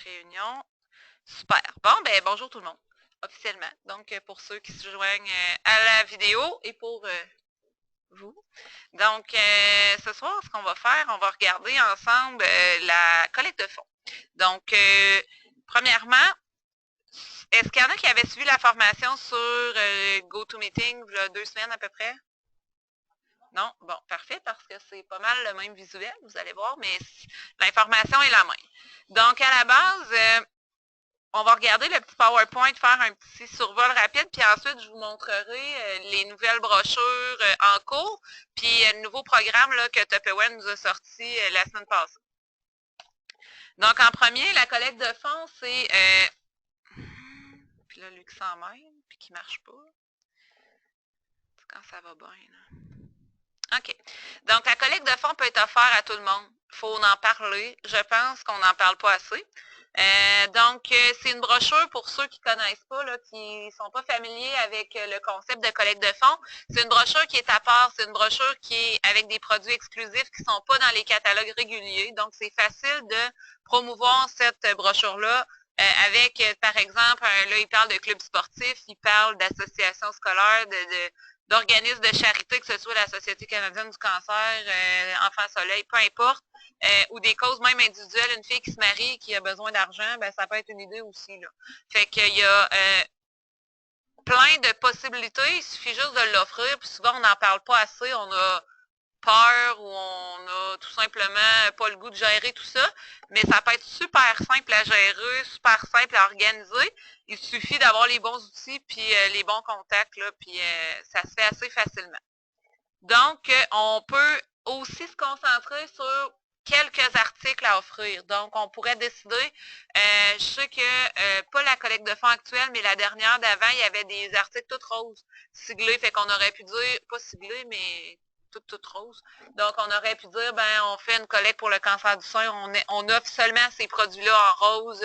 réunion. Super. Bon, ben bonjour tout le monde, officiellement. Donc, pour ceux qui se joignent à la vidéo et pour vous. Donc, ce soir, ce qu'on va faire, on va regarder ensemble la collecte de fonds. Donc, premièrement, est-ce qu'il y en a qui avaient suivi la formation sur GoToMeeting il y a 2 semaines à peu près? Non? Bon, parfait, parce que c'est pas mal le même visuel, vous allez voir, mais l'information est la même. Donc, à la base, on va regarder le petit PowerPoint, faire un petit survol rapide, puis ensuite, je vous montrerai les nouvelles brochures en cours, puis le nouveau programme là, que Tupperware nous a sorti la semaine passée. Donc, en premier, la collecte de fonds, c'est... puis là, Luc s'en mêle, puis qui ne marche pas. C'est quand ça va bien, là. OK. Donc, la collecte de fonds peut être offerte à tout le monde. Il faut en parler. Je pense qu'on n'en parle pas assez. C'est une brochure pour ceux qui ne connaissent pas, là, qui ne sont pas familiers avec le concept de collecte de fonds. C'est une brochure qui est à part. C'est une brochure qui est avec des produits exclusifs qui ne sont pas dans les catalogues réguliers. Donc, c'est facile de promouvoir cette brochure-là avec, par exemple, là, il parle de clubs sportifs, il parle d'associations scolaires, d'organismes de charité, que ce soit la Société canadienne du cancer, Enfants Soleil, peu importe, ou des causes même individuelles, une fille qui se marie et qui a besoin d'argent, ben ça peut être une idée aussi, là. Fait qu'il y a plein de possibilités, il suffit juste de l'offrir, puis souvent on n'en parle pas assez, on a peur ou on a tout simplement pas le goût de gérer tout ça, mais ça peut être super simple à gérer, super simple à organiser. Il suffit d'avoir les bons outils puis les bons contacts, là, puis ça se fait assez facilement. Donc, on peut aussi se concentrer sur quelques articles à offrir. Donc, on pourrait décider, je sais que, pas la collecte de fonds actuelle, mais la dernière d'avant, il y avait des articles toutes roses, siglés, fait qu'on aurait pu dire, pas siglés, mais toutes roses. Donc, on aurait pu dire, ben, on fait une collecte pour le cancer du sein, on offre seulement ces produits-là en rose,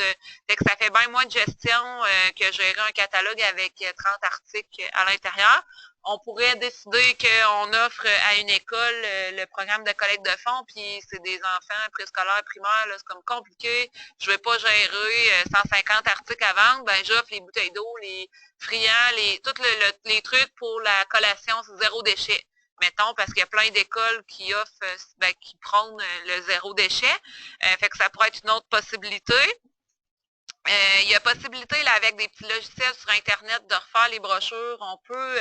fait que ça fait bien moins de gestion que gérer un catalogue avec 30 articles à l'intérieur. On pourrait décider qu'on offre à une école le programme de collecte de fonds, puis c'est des enfants préscolaires, primaires, c'est comme compliqué. Je ne vais pas gérer 150 articles à vendre, ben j'offre les bouteilles d'eau, les friands, tous les trucs pour la collation zéro déchet. Mettons, parce qu'il y a plein d'écoles qui offrent, qui prônent le zéro déchet. Fait que ça pourrait être une autre possibilité. Il y a possibilité, là, avec des petits logiciels sur Internet, de refaire les brochures. On peut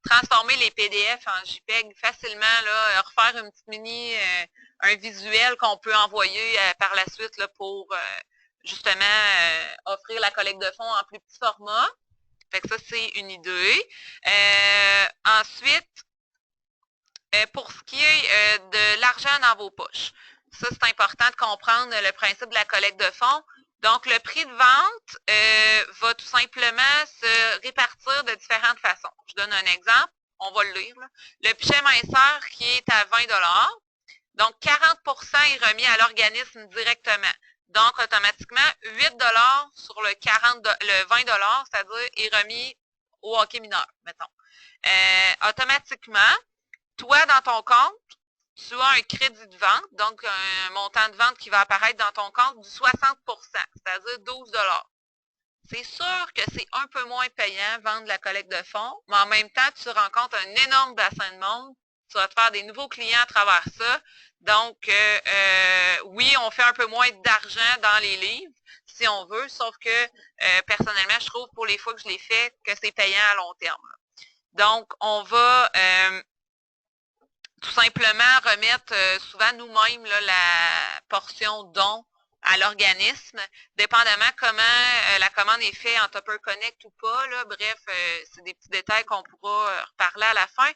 transformer les PDF en JPEG facilement, là, refaire une petite un visuel qu'on peut envoyer par la suite là, pour justement offrir la collecte de fonds en plus petit format. Fait que ça, c'est une idée. Ensuite, pour ce qui est de l'argent dans vos poches, ça, c'est important de comprendre le principe de la collecte de fonds. Donc, le prix de vente va tout simplement se répartir de différentes façons. Je donne un exemple, on va le lire, là. Le pichet minceur qui est à 20 $, donc 40 % est remis à l'organisme directement. Donc, automatiquement, 8 $ sur le 20 $, c'est-à-dire est remis au hockey mineur, mettons. Automatiquement, toi, dans ton compte, tu as un crédit de vente, donc un montant de vente qui va apparaître dans ton compte du 60 %, c'est-à-dire 12 $. C'est sûr que c'est un peu moins payant vendre la collecte de fonds, mais en même temps, tu rencontres un énorme bassin de monde, tu vas te faire des nouveaux clients à travers ça. Donc, oui, on fait un peu moins d'argent dans les livres, si on veut, sauf que personnellement, je trouve pour les fois que je l'ai fait, que c'est payant à long terme. Donc, on va tout simplement remettre souvent nous-mêmes la portion don à l'organisme, dépendamment comment la commande est faite en Tupper Connect ou pas. Là, bref, c'est des petits détails qu'on pourra reparler à la fin.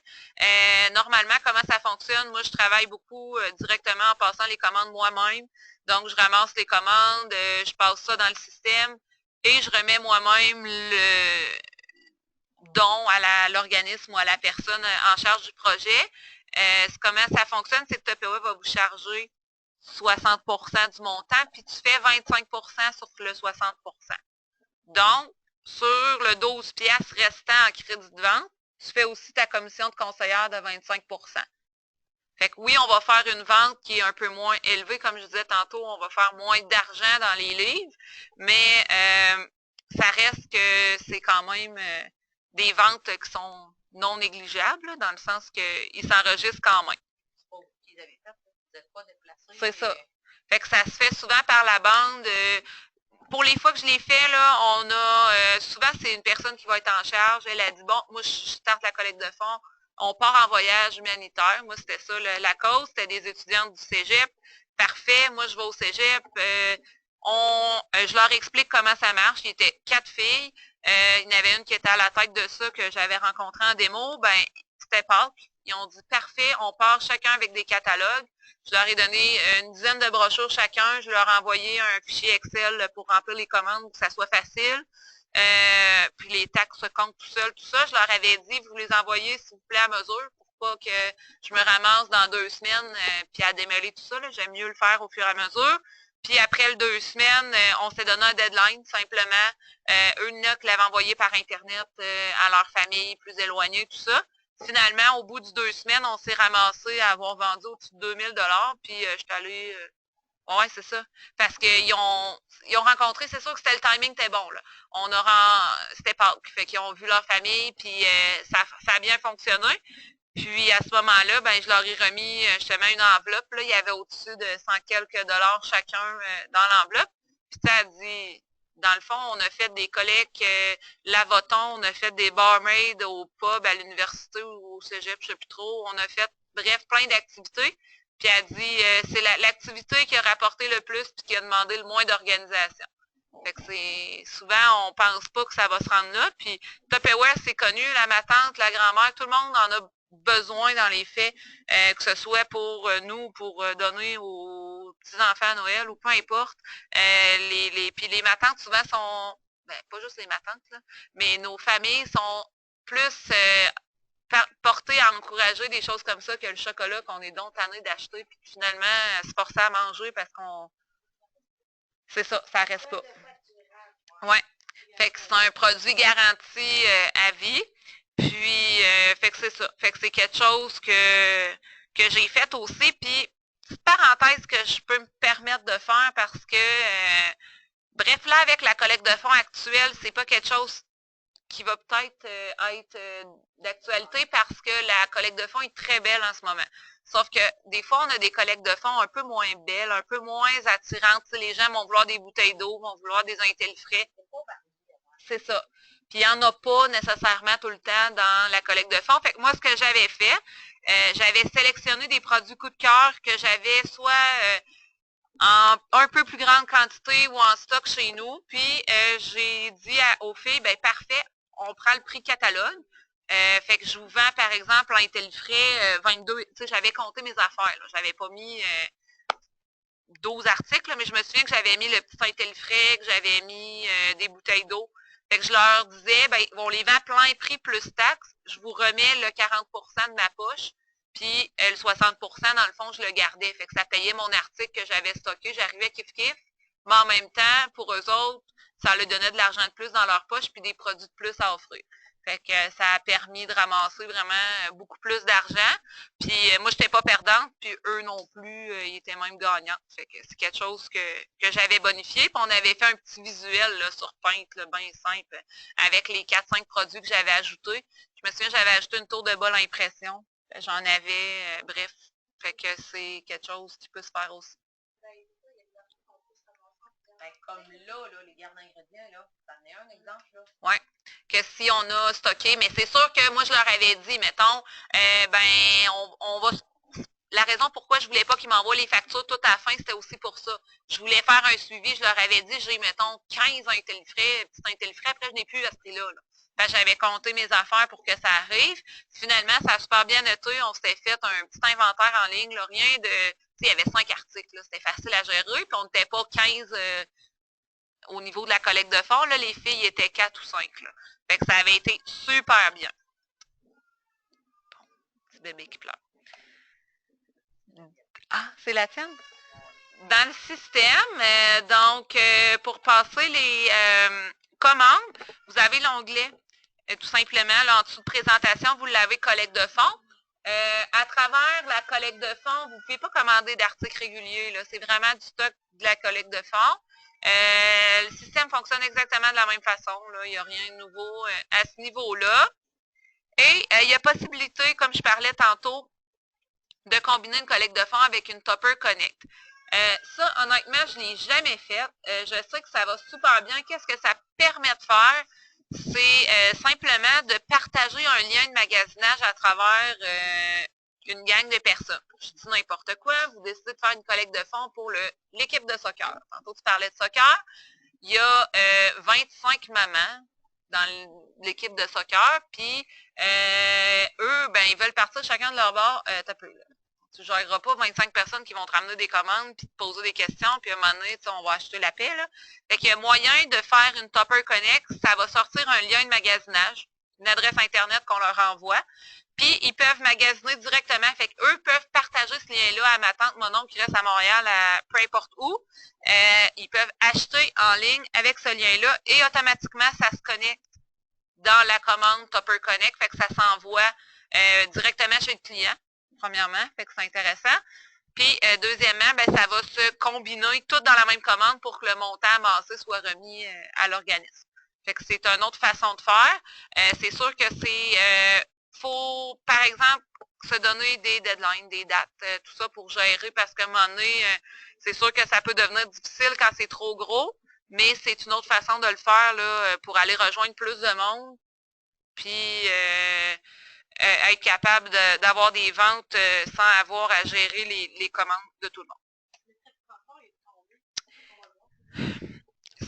Normalement, comment ça fonctionne? Moi, je travaille beaucoup directement en passant les commandes moi-même. Donc, je ramasse les commandes, je passe ça dans le système et je remets moi-même le don à l'organisme ou à la personne en charge du projet. Comment ça fonctionne, c'est que Tupperware va vous charger 60 % du montant, puis tu fais 25 % sur le 60 %. Donc, sur le 12 $ restant en crédit de vente, tu fais aussi ta commission de conseillère de 25 %. Fait que oui, on va faire une vente qui est un peu moins élevée, comme je disais tantôt, on va faire moins d'argent dans les livres, mais ça reste que c'est quand même des ventes qui sont non négligeables, là, dans le sens qu'ils s'enregistrent quand même. C'est pas vous qui les avez faites, vous n'êtes pas déplacé. C'est ça. Fait que ça se fait souvent par la bande. Pour les fois que je l'ai fait, là, on a souvent c'est une personne qui va être en charge. Elle a dit bon, moi je starte la collecte de fonds, on part en voyage humanitaire. Moi, c'était ça la cause, c'était des étudiantes du Cégep. Parfait, moi je vais au Cégep. Je leur explique comment ça marche. Il y était 4 filles. Il y en avait une qui était à la tête de ça que j'avais rencontré en démo. Ben, c'était Pâques. Ils ont dit parfait, on part chacun avec des catalogues. Je leur ai donné une dizaine de brochures chacun. Je leur ai envoyé un fichier Excel pour remplir les commandes, que ça soit facile. Puis les taxes se comptent tout seul, tout ça. Je leur avais dit, vous les envoyez, s'il vous plaît, à mesure, pour pas que je me ramasse dans 2 semaines, puis à démêler tout ça. J'aime mieux le faire au fur et à mesure. Puis après les 2 semaines, on s'est donné un deadline, simplement. Eux, il y en a qui l'avaient envoyé par Internet à leur famille plus éloignée, tout ça. Finalement, au bout de 2 semaines, on s'est ramassé à avoir vendu au-dessus de 2000 puis j'étais allée... ouais, c'est ça. Parce qu'ils ont rencontré, c'est sûr que c'était le timing était bon, là. C'était Pâques, fait qu'ils ont vu leur famille, puis ça a bien fonctionné. Puis à ce moment-là, ben je leur ai remis justement une enveloppe. Là, il y avait au-dessus de 100 quelques dollars chacun dans l'enveloppe. Puis ça a dit, dans le fond, on a fait des collectes Lavoton, on a fait des barmaids au pub, à l'université ou au cégep, je sais plus trop. On a fait, bref, plein d'activités. Puis elle dit, c'est l'activité qui a rapporté le plus puis qui a demandé le moins d'organisation. Fait que c'est souvent on pense pas que ça va se rendre là. Puis Tupperware, c'est connu, ma tante, la grand-mère, tout le monde en a besoin dans les faits, que ce soit pour nous, pour donner aux petits-enfants à Noël ou peu importe. Puis les matantes, souvent, sont, ben, pas juste les matantes, là, mais nos familles sont plus portées à encourager des choses comme ça que le chocolat qu'on est donc tanné d'acheter, puis finalement, se forcer à manger parce qu'on... C'est ça reste pas. Ouais. Fait que c'est un produit garanti à vie. Puis, fait que c'est ça. Fait que c'est quelque chose que j'ai fait aussi. Puis, petite parenthèse que je peux me permettre de faire parce que, bref, là, avec la collecte de fonds actuelle, c'est pas quelque chose qui va peut-être être d'actualité parce que la collecte de fonds est très belle en ce moment. Sauf que des fois, on a des collectes de fonds un peu moins belles, un peu moins attirantes. T'sais, les gens vont vouloir des bouteilles d'eau, vont vouloir des frais. C'est ça. Puis il n'y en a pas nécessairement tout le temps dans la collecte de fonds. Fait que moi, ce que j'avais fait, j'avais sélectionné des produits coup de cœur que j'avais soit en un peu plus grande quantité ou en stock chez nous. Puis j'ai dit aux filles, ben parfait, on prend le prix catalogue. Fait que je vous vends, par exemple, en Intelifrais 22, tu sais, j'avais compté mes affaires. J'avais pas mis 12 articles, mais je me souviens que j'avais mis le petit Intelifrais, que j'avais mis des bouteilles d'eau. Fait que je leur disais, ben, on les vend plein prix plus taxes, je vous remets le 40% de ma poche, puis le 60%, dans le fond, je le gardais. Fait que ça payait mon article que j'avais stocké, j'arrivais kiff-kiff, mais en même temps, pour eux autres, ça leur donnait de l'argent de plus dans leur poche, puis des produits de plus à offrir. Fait que ça a permis de ramasser vraiment beaucoup plus d'argent. Puis moi, je n'étais pas perdante, puis eux non plus, ils étaient même gagnants. Fait que c'est quelque chose que j'avais bonifié. Puis on avait fait un petit visuel là, sur Paint, bien simple, avec les 4-5 produits que j'avais ajoutés. Je me souviens, j'avais ajouté une tour de bol à impression. J'en avais, bref. Fait que c'est quelque chose qui peut se faire aussi. Ben, comme là, les gardes d'ingrédients, là, t'en as un exemple, là? Oui. Que si on a stocké, mais c'est sûr que moi, je leur avais dit, mettons, ben, on va la raison pourquoi je voulais pas qu'ils m'envoient les factures tout à la fin, c'était aussi pour ça. Je voulais faire un suivi, je leur avais dit, j'ai, mettons, 15 Intelifrais, petit Intelifrais, après, je n'ai plus à ce prix-là. Fait que j'avais compté mes affaires pour que ça arrive. Finalement, ça a super bien noté. On s'était fait un petit inventaire en ligne, là, rien de... Il y avait 5 articles, c'était facile à gérer, puis on n'était pas 15 au niveau de la collecte de fonds. Là, les filles étaient 4 ou 5. Là. Fait que ça avait été super bien. Bon, petit bébé qui pleure. Ah, c'est la tienne? Dans le système, donc, pour passer les commandes, vous avez l'onglet, tout simplement, là, en dessous de présentation, vous l'avez collecte de fonds. À travers la collecte de fonds, vous ne pouvez pas commander d'articles réguliers. C'est vraiment du stock de la collecte de fonds. Le fonctionne exactement de la même façon. Là. Il n'y a rien de nouveau à ce niveau-là. Et il y a possibilité, comme je parlais tantôt, de combiner une collecte de fonds avec une Topper Connect. Ça, honnêtement, je ne l'ai jamais fait. Je sais que ça va super bien. Qu'est-ce que ça permet de faire? C'est simplement de partager un lien de magasinage à travers une gang de personnes. Je dis n'importe quoi, vous décidez de faire une collecte de fonds pour l'équipe de soccer. Tantôt, tu parlais de soccer. Il y a 25 mamans dans l'équipe de soccer, puis eux, ben, ils veulent partir chacun de leur bord. T'as peu, là. Tu ne géreras pas 25 personnes qui vont te ramener des commandes puis te poser des questions, puis à un moment donné, on va acheter la paix. Là. Fait qu'il y a moyen de faire une Topper Connect, ça va sortir un lien de magasinage, une adresse Internet qu'on leur envoie, puis ils peuvent magasiner directement. Fait qu'eux peuvent partager ce lien-là à ma tante, mon oncle qui reste à Montréal, à peu importe où. Ils peuvent acheter en ligne avec ce lien-là et automatiquement, ça se connecte dans la commande Topper Connect, fait que ça s'envoie directement chez le client, premièrement, fait que c'est intéressant. Puis, deuxièmement, ben, ça va se combiner tout dans la même commande pour que le montant amassé soit remis à l'organisme. Fait que c'est une autre façon de faire. C'est sûr que faut, par exemple, se donner des deadlines, des dates, tout ça pour gérer, parce qu'à un moment donné, c'est sûr que ça peut devenir difficile quand c'est trop gros, mais c'est une autre façon de le faire là, pour aller rejoindre plus de monde, puis être capable d'avoir des ventes sans avoir à gérer les commandes de tout le monde.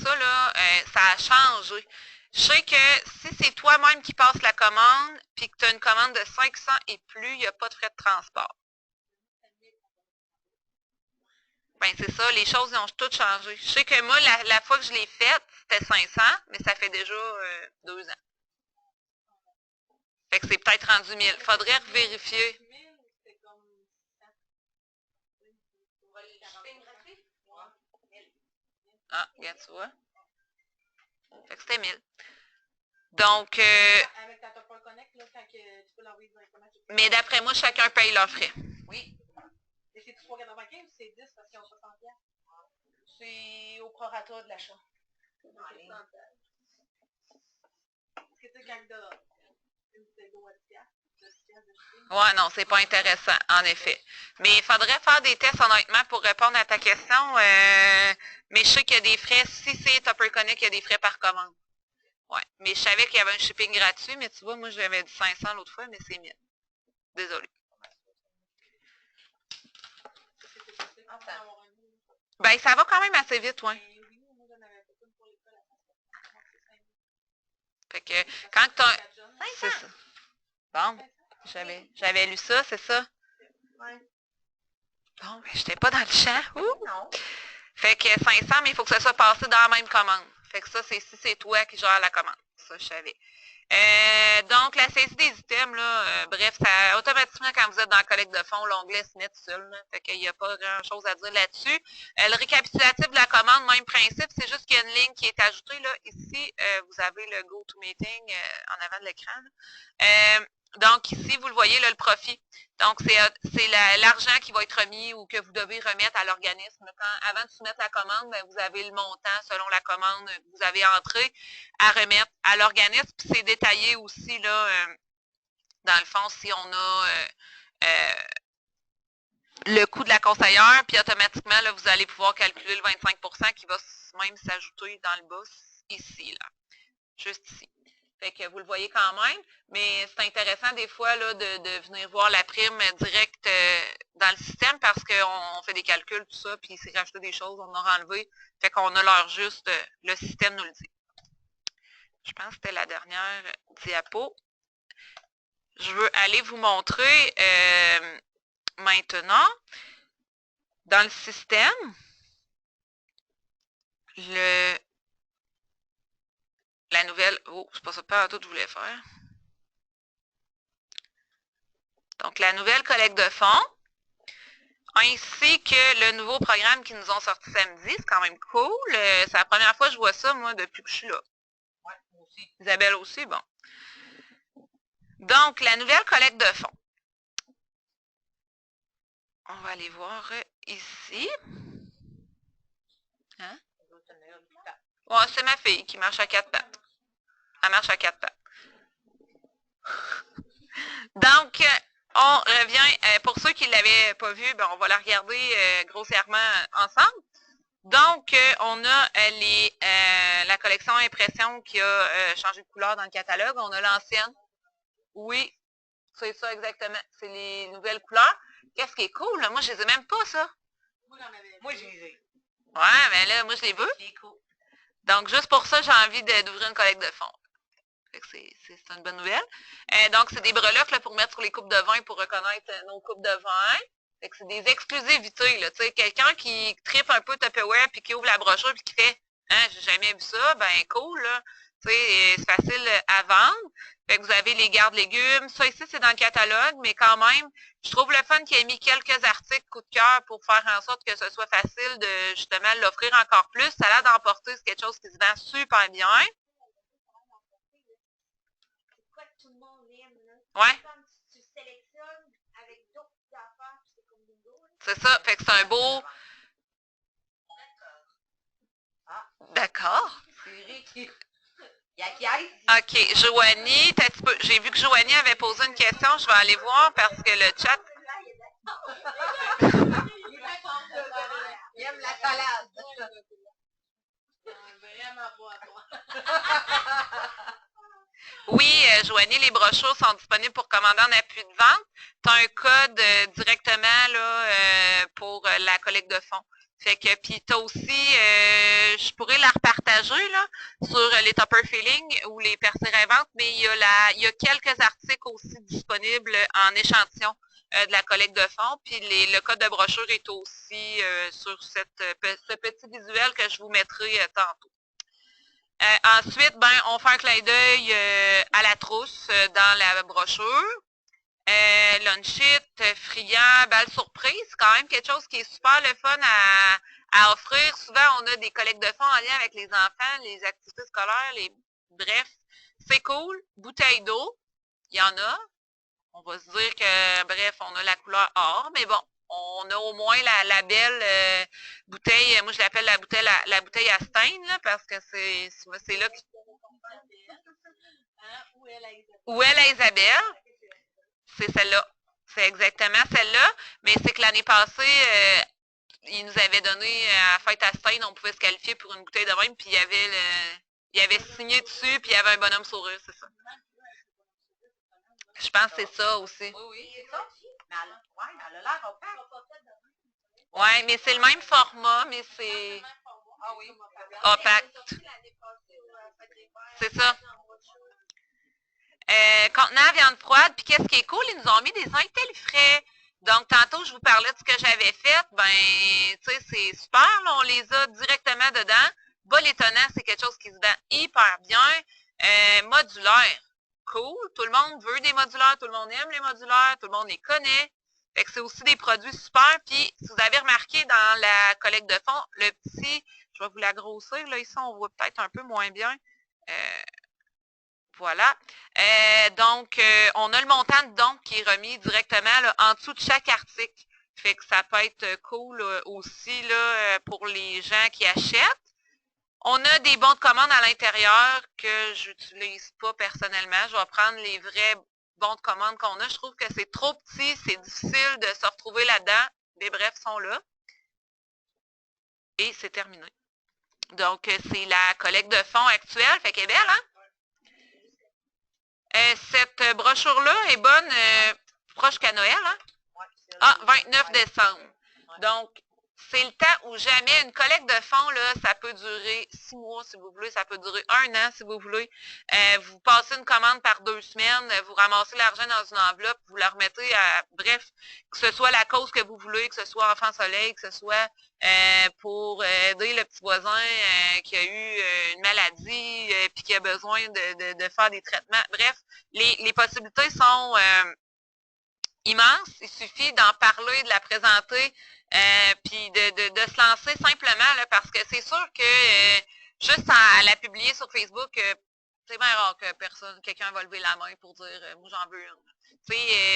Ça, là, ça a changé. Je sais que si c'est toi-même qui passes la commande, puis que tu as une commande de 500 et plus, il n'y a pas de frais de transport. Ben c'est ça, les choses ont toutes changé. Je sais que moi, la fois que je l'ai faite, c'était 500, mais ça fait déjà 2 ans. Fait que c'est peut-être rendu 1000. Faudrait vérifier. Ah, regarde, tu vois. Fait que c'était 1000. Donc, mais d'après moi, chacun paye leurs frais. Oui. Et c'est 3,95 ou c'est 10 parce qu'ils ont 60 $? C'est au prorata de l'achat. Est-ce que tu sais quand une bouteille d'eau à 10 $? Ouais, non, c'est pas intéressant, en effet. Mais il faudrait faire des tests, honnêtement, pour répondre à ta question. Mais je sais qu'il y a des frais. Si c'est Topper Connect, il y a des frais par commande. Ouais. Mais je savais qu'il y avait un shipping gratuit, mais tu vois, moi, j'avais dit 500 l'autre fois, mais c'est 1000. Désolée. Ben, ça va quand même assez vite, ouais. Fait que, quand tu as... C'est ça. Bon, j'avais lu ça, c'est ça? Bon, ben, j'étais pas dans le champ. Non. Fait que 500, mais il faut que ça soit passé dans la même commande. Fait que ça, c'est si c'est toi qui gères la commande. Ça, je savais. Donc, la saisie des items, là, bref, ça automatiquement, quand vous êtes dans la collecte de fonds, l'onglet se met tout seul. Là, fait qu'il n'y a pas grand-chose à dire là-dessus. Le récapitulatif de la commande, même principe, c'est juste qu'il y a une ligne qui est ajoutée. Là. Ici, vous avez le GoToMeeting en avant de l'écran. Donc, ici, vous le voyez, là, le profit. Donc, c'est l'argent qui va être remis ou que vous devez remettre à l'organisme. Avant de soumettre la commande, bien, vous avez le montant selon la commande que vous avez entrée à remettre à l'organisme. Puis c'est détaillé aussi, là, dans le fond, si on a le coût de la conseillère, puis automatiquement, là, vous allez pouvoir calculer le 25% qui va même s'ajouter dans le bas, ici, là. Juste ici. Fait que vous le voyez quand même, mais c'est intéressant des fois là, de venir voir la prime directe dans le système parce qu'on fait des calculs, tout ça, puis il s'est rajouté des choses, on a enlevé. Fait qu'on a l'heure juste, le système nous le dit. Je pense que c'était la dernière diapo. Je veux aller vous montrer maintenant, dans le système, la nouvelle... Oh, c'est pas ça pas tout que je voulais faire. Donc, la nouvelle collecte de fonds, ainsi que le nouveau programme qu'ils nous ont sorti samedi. C'est quand même cool. C'est la première fois que je vois ça, moi, depuis que je suis là. Oui, moi aussi. Isabelle aussi, bon. Donc, la nouvelle collecte de fonds. On va aller voir ici. Hein? Ouais, c'est ma fille qui marche à quatre pattes. Elle marche à quatre pattes. Donc, on revient, pour ceux qui ne l'avaient pas vu, ben, on va la regarder grossièrement ensemble. Donc, on a la collection Impression qui a changé de couleur dans le catalogue. On a l'ancienne. Oui, c'est ça exactement. C'est les nouvelles couleurs. Qu'est-ce qui est cool, là? Moi, je les ai même pas, ça. Moi, je les ai. Ouais, mais là, moi, je les veux. Cool. Donc, juste pour ça, j'ai envie d'ouvrir une collecte de fonds. C'est une bonne nouvelle. Donc, c'est des breloques là, pour mettre sur les coupes de vin pour reconnaître nos coupes de vin. C'est des exclusivités. Là, quelqu'un qui tripe un peu Tupperware puis qui ouvre la brochure puis qui fait hein, j'ai jamais vu ça, ben cool, là. C'est facile à vendre. Fait que vous avez les garde-légumes. Ça ici, c'est dans le catalogue, mais quand même, je trouve le fun qu'il ait mis quelques articles coup de cœur pour faire en sorte que ce soit facile de justement l'offrir encore plus. Ça a l'air d'emporter, c'est quelque chose qui se vend super bien. Tout le monde aime, là. Ouais. Comme tu sélectionnes avec d'autres affaires, c'est comme bingo. C'est ça. Fait que c'est un beau. D'accord. Il y a qui aille? OK. Joanie, j'ai vu que Joanie avait posé une question. Je vais aller voir parce que le chat. Il aime la salade. Vraiment pas, Oui, Joanie, les brochures sont disponibles pour commander en appui de vente. Tu as un code directement là, pour la collecte de fonds. Fait que, puis tu as aussi, je pourrais la repartager là, sur les Topper Feeling ou les percées rêvantes, mais il y a quelques articles aussi disponibles en échantillon de la collecte de fonds. Puis le code de brochure est aussi sur ce petit visuel que je vous mettrai tantôt. Ensuite, ben, on fait un clin d'œil à la trousse dans la brochure. Lunchit, friand, balle surprise, c'est quand même quelque chose qui est super le fun à offrir. Souvent, on a des collectes de fonds en lien avec les enfants, les activités scolaires, bref, c'est cool. Bouteille d'eau, il y en a. On va se dire que, bref, on a la couleur or, mais bon, on a au moins la belle bouteille, moi je l'appelle la bouteille à Stein, là, parce que c'est là que... Où est la Isabelle? C'est celle-là. C'est exactement celle-là, mais c'est que l'année passée, il nous avait donné à la fête à Stein, on pouvait se qualifier pour une bouteille de vin, puis il y avait signé dessus, puis il y avait un bonhomme sourire, c'est ça. Je pense que c'est ça aussi. Oui, c'est ça. Mais elle a l'air opaque. Oui, mais c'est le même format, mais c'est opaque. C'est ça. Contenant à viande froide, puis qu'est-ce qui est cool, ils nous ont mis des intel frais. Donc, tantôt, je vous parlais de ce que j'avais fait. Ben, tu sais, c'est super, là, on les a directement dedans. Bol étonnant, c'est quelque chose qui se vend hyper bien. Modulaire, cool. Tout le monde veut des modulaires, tout le monde aime les modulaires, tout le monde les connaît. Fait que c'est aussi des produits super. Puis, si vous avez remarqué dans la collecte de fonds, le petit, je vais vous la grossir, là, ici, on voit peut-être un peu moins bien. Voilà. Donc, on a le montant de don qui est remis directement là, en dessous de chaque article. Fait que ça peut être cool aussi là, pour les gens qui achètent. On a des bons de commande à l'intérieur que je n'utilise pas personnellement. Je vais prendre les vrais bons de commande qu'on a. Je trouve que c'est trop petit, c'est difficile de se retrouver là-dedans. Les brefs sont là. Et c'est terminé. Donc, c'est la collecte de fonds actuelle. Fait qu'elle est belle, hein? Cette brochure-là est bonne proche qu'à Noël, hein? Ah, 29 décembre. Donc, c'est le temps où jamais une collecte de fonds, là, ça peut durer 6 mois si vous voulez, ça peut durer 1 an si vous voulez. Vous passez une commande par 2 semaines, vous ramassez l'argent dans une enveloppe, vous la remettez à, bref, que ce soit la cause que vous voulez, que ce soit Enfant Soleil, que ce soit pour aider le petit voisin qui a eu une maladie puis qui a besoin de faire des traitements. Bref, les possibilités sont immenses. Il suffit d'en parler, de la présenter, puis de se lancer simplement, là, parce que c'est sûr que juste à la publier sur Facebook, c'est bien rare que quelqu'un va lever la main pour dire moi j'en veux une.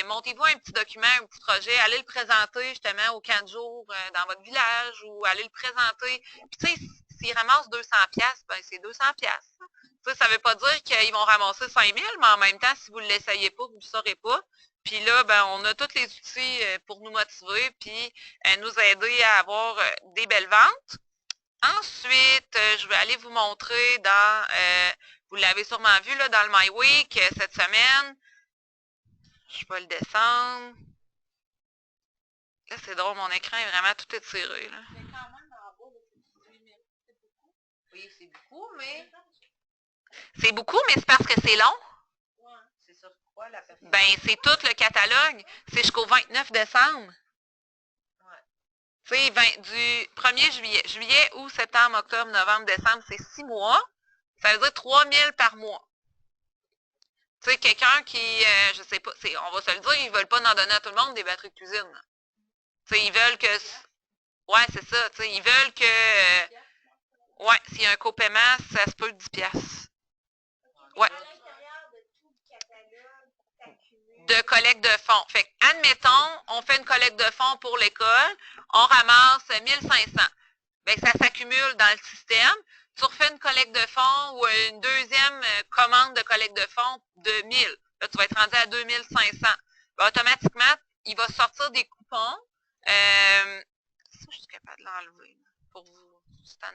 Montez-vous un petit document, un petit projet, allez le présenter justement au camp de jour dans votre village ou allez le présenter. Puis s'ils ramassent 200 pièces, ben c'est 200 pièces. Ça veut pas dire qu'ils vont ramasser 5000, mais en même temps, si vous ne l'essayez pas, vous ne le saurez pas. Puis là, ben, on a tous les outils pour nous motiver, puis nous aider à avoir des belles ventes. Ensuite, je vais aller vous montrer vous l'avez sûrement vu là, dans le My Week cette semaine. Je vais le descendre. Là, c'est drôle, mon écran est vraiment tout étiré. Là. Mais quand même, en bas, c'est 8000. C'est beaucoup. Oui, c'est beaucoup, mais... C'est beaucoup, mais c'est parce que c'est long. Ouais. C'est sur quoi la personne? Ben, c'est tout le catalogue. C'est jusqu'au 29 décembre. Tu sais, du 1er juillet. Juillet, août, septembre, octobre, novembre, décembre, c'est 6 mois. Ça veut dire 3000 par mois. Tu sais, quelqu'un qui, je sais pas, on va se le dire, ils veulent pas en donner à tout le monde des batteries de cuisine. Tu sais, ils veulent que... Ouais, c'est ça. Tu sais, ils veulent que... ouais, s'il y a un copaiement, ça se peut 10 piastres. Ouais. De collecte de fonds. Fait que, admettons, on fait une collecte de fonds pour l'école, on ramasse 1500. Bien, ça s'accumule dans le système. Tu refais une collecte de fonds ou une deuxième commande de collecte de fonds de 1000. Là, tu vas être rendu à 2500. Bien, automatiquement, il va sortir des coupons. Ça, je suis capable de l'enlever pour vous. C'est ça.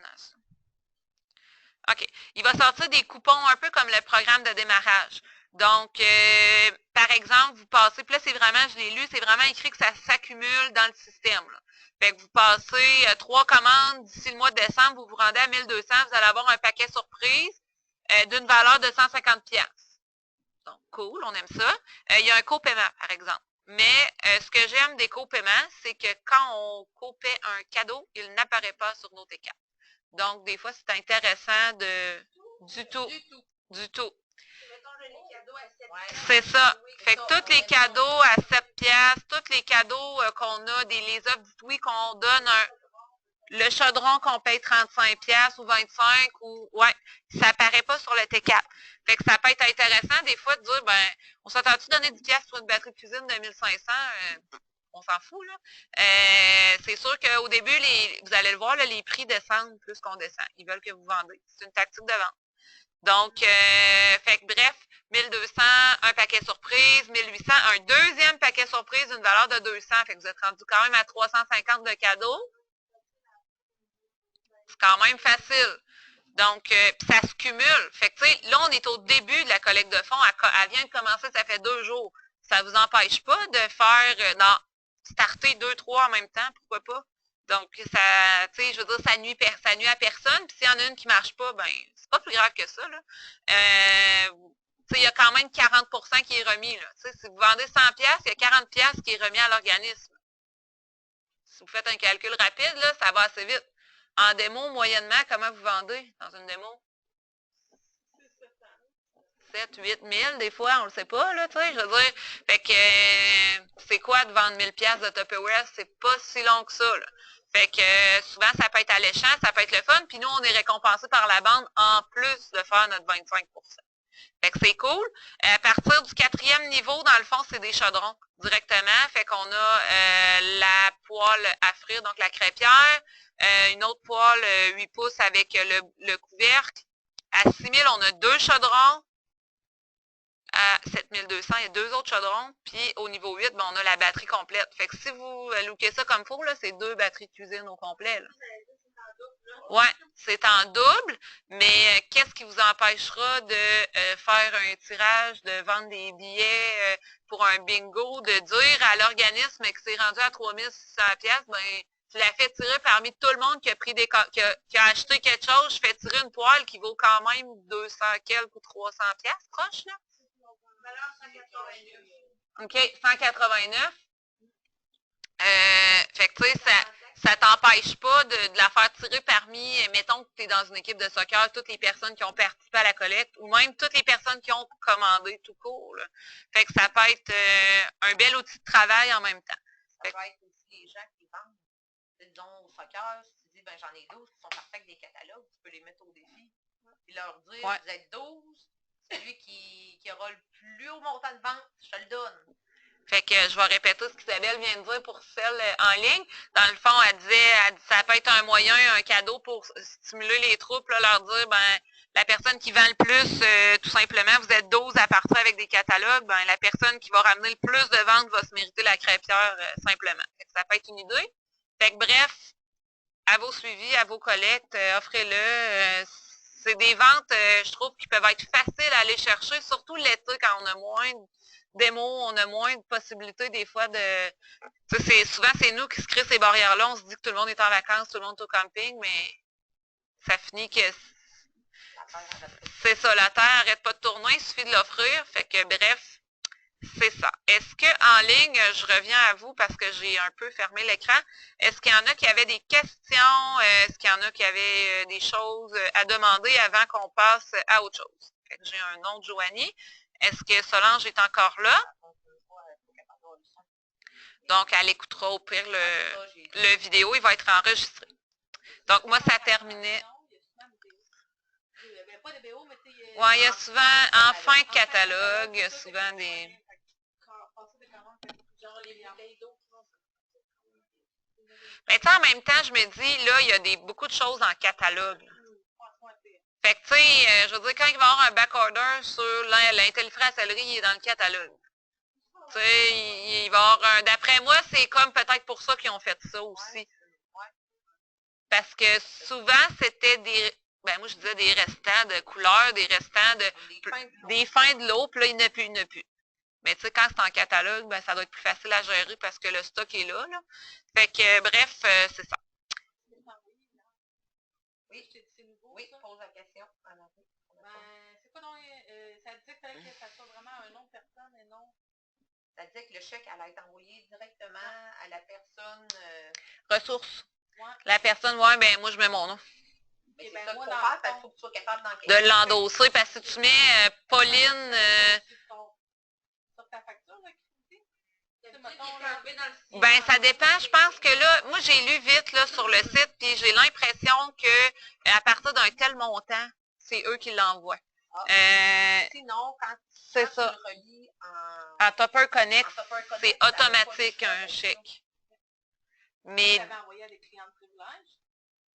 OK. Il va sortir des coupons un peu comme le programme de démarrage. Donc, par exemple, vous passez, puis là, c'est vraiment, je l'ai lu, c'est vraiment écrit que ça s'accumule dans le système. Là. Fait que vous passez 3 commandes d'ici le mois de décembre, vous vous rendez à 1200, vous allez avoir un paquet surprise d'une valeur de 150 pièces. Donc, cool, on aime ça. Il y a un copaiement, par exemple. Mais ce que j'aime des copaiements, c'est que quand on copaie un cadeau, il n'apparaît pas sur nos T4. Donc, des fois, c'est intéressant du tout. C'est ça. Fait que tous les cadeaux à 7 piastres, tous les cadeaux qu'on a, les offres du oui qu'on donne, le chaudron qu'on paye 35 piastres ou 25, ou ouais, ça apparaît pas sur le T4. Fait que ça peut être intéressant des fois de dire, ben, on s'entend-tu donner 10 piastres pour une batterie de cuisine de 1500? On s'en fout, là. C'est sûr qu'au début, vous allez le voir, là, les prix descendent plus qu'on descend. Ils veulent que vous vendez. C'est une tactique de vente. Donc, fait que bref, 1200, un paquet surprise, 1800, un deuxième paquet surprise d'une valeur de 200. Fait que vous êtes rendu quand même à 350 de cadeaux. C'est quand même facile. Donc, ça se cumule. Fait que, tu sais, là, on est au début de la collecte de fonds. Elle vient de commencer, ça fait 2 jours. Ça ne vous empêche pas de faire, starter 2, 3 en même temps, pourquoi pas? Donc, ça, tu sais, je veux dire, ça nuit à personne. Puis s'il y en a une qui ne marche pas, ben, c'est pas plus grave que ça, là. Tu sais, il y a quand même 40% qui est remis, là. Tu sais, si vous vendez 100 pièces, il y a 40 pièces qui est remis à l'organisme. Si vous faites un calcul rapide, là, ça va assez vite. En démo, moyennement, comment vous vendez dans une démo? 7, 8 000, des fois, on ne le sait pas, là, tu sais, je veux dire. Fait que, c'est quoi de vendre 1000 pièces de Tupperware? C'est pas si long que ça, là. Fait que, souvent, ça peut être alléchant, ça peut être le fun, puis nous, on est récompensé par la bande en plus de faire notre 25%. Fait que c'est cool. À partir du 4e niveau, dans le fond, c'est des chaudrons directement. Fait qu'on a la poêle à frire, donc la crêpière, une autre poêle 8 pouces avec le couvercle. À 6000, on a 2 chaudrons. À 7200, il y a 2 autres chaudrons. Puis au niveau 8, ben, on a la batterie complète. Fait que si vous lookez ça comme faut, là, c'est 2 batteries de cuisine au complet. Là. Ouais, c'est en double, mais qu'est-ce qui vous empêchera de faire un tirage, de vendre des billets pour un bingo, de dire à l'organisme que c'est rendu à 3600 pièces, ben tu l'as fait tirer parmi tout le monde qui a pris qui a acheté quelque chose, je fais tirer une poêle qui vaut quand même 200 quelques ou 300 pièces proche là. OK, 189. Fait que tu sais, ça t'empêche pas de la faire tirer parmi, mettons que tu es dans une équipe de soccer, toutes les personnes qui ont participé à la collecte, ou même toutes les personnes qui ont commandé tout court. Là. Fait que ça peut être un bel outil de travail en même temps. Ça peut être aussi les gens qui vendent. Disons au soccer, si tu dis, ben j'en ai 12 qui sont partis avec des catalogues, tu peux les mettre au défi. Puis leur dire, vous êtes 12, celui qui aura le plus haut montant de vente, je te le donne. Fait que je vais répéter ce qu'Isabelle vient de dire pour celle en ligne. Dans le fond, elle disait ça peut être un moyen, un cadeau pour stimuler les troupes, là, leur dire ben la personne qui vend le plus, tout simplement, vous êtes 12 à partir avec des catalogues, ben la personne qui va ramener le plus de ventes va se mériter la crêpière simplement. Fait que ça peut être une idée. Fait que bref, à vos suivis, à vos collectes, offrez-le. C'est des ventes, je trouve, qui peuvent être faciles à aller chercher, surtout l'été quand on a moins de démos, on a moins de possibilités des fois de. Souvent c'est nous qui se créons ces barrières-là. On se dit que tout le monde est en vacances, tout le monde est au camping, mais ça finit que c'est ça, la Terre n'arrête pas de tourner, il suffit de l'offrir. Fait que bref, c'est ça. Est-ce qu'en ligne, je reviens à vous parce que j'ai un peu fermé l'écran, est-ce qu'il y en a qui avaient des questions? Est-ce qu'il y en a qui avaient des choses à demander avant qu'on passe à autre chose? Fait que j'ai un nom de Joanie. Est-ce que Solange est encore là? Donc, elle écoutera au pire le vidéo, il va être enregistré. Donc, moi, ça terminait. Oui, il y a souvent, en fin de catalogue, il y a souvent des. Mais tu sais, en même temps, je me dis, là, il y a beaucoup de choses en catalogue. Fait que, tu sais, je veux dire, quand il va y avoir un backorder sur l'intellitracellerie, il est dans le catalogue. Tu sais, il va y avoir un. D'après moi, c'est comme peut-être pour ça qu'ils ont fait ça aussi. Parce que souvent, c'était des. Ben, moi, je disais des restants de couleurs, des restants de. Des fins de l'eau, puis là, il n'y en a plus, il n'y en a plus. Mais tu sais, quand c'est en catalogue, ben, ça doit être plus facile à gérer parce que le stock est là. Fait que, bref, c'est ça. Oui, oui, pose la question. C'est quoi donc, ça disait que ça soit vraiment un nom de personne et non. Ça disait que le chèque allait être envoyé directement à la personne. Ressources. Ouais. La personne, ouais, ben moi je mets mon nom. Mais c'est ça qu'il faut faire, parce qu'il faut que tu sois capable d'encaisser. De l'endosser, parce que si tu mets Pauline. Sur ta facture, là, ben, ça dépend. Je pense que là, moi, j'ai lu vite là, sur le site, puis j'ai l'impression que à partir d'un tel montant, c'est eux qui l'envoient. Sinon, quand tu le relis en Topper Connect, c'est automatique un chèque. Mais. J'avais envoyé à des clients de privilège.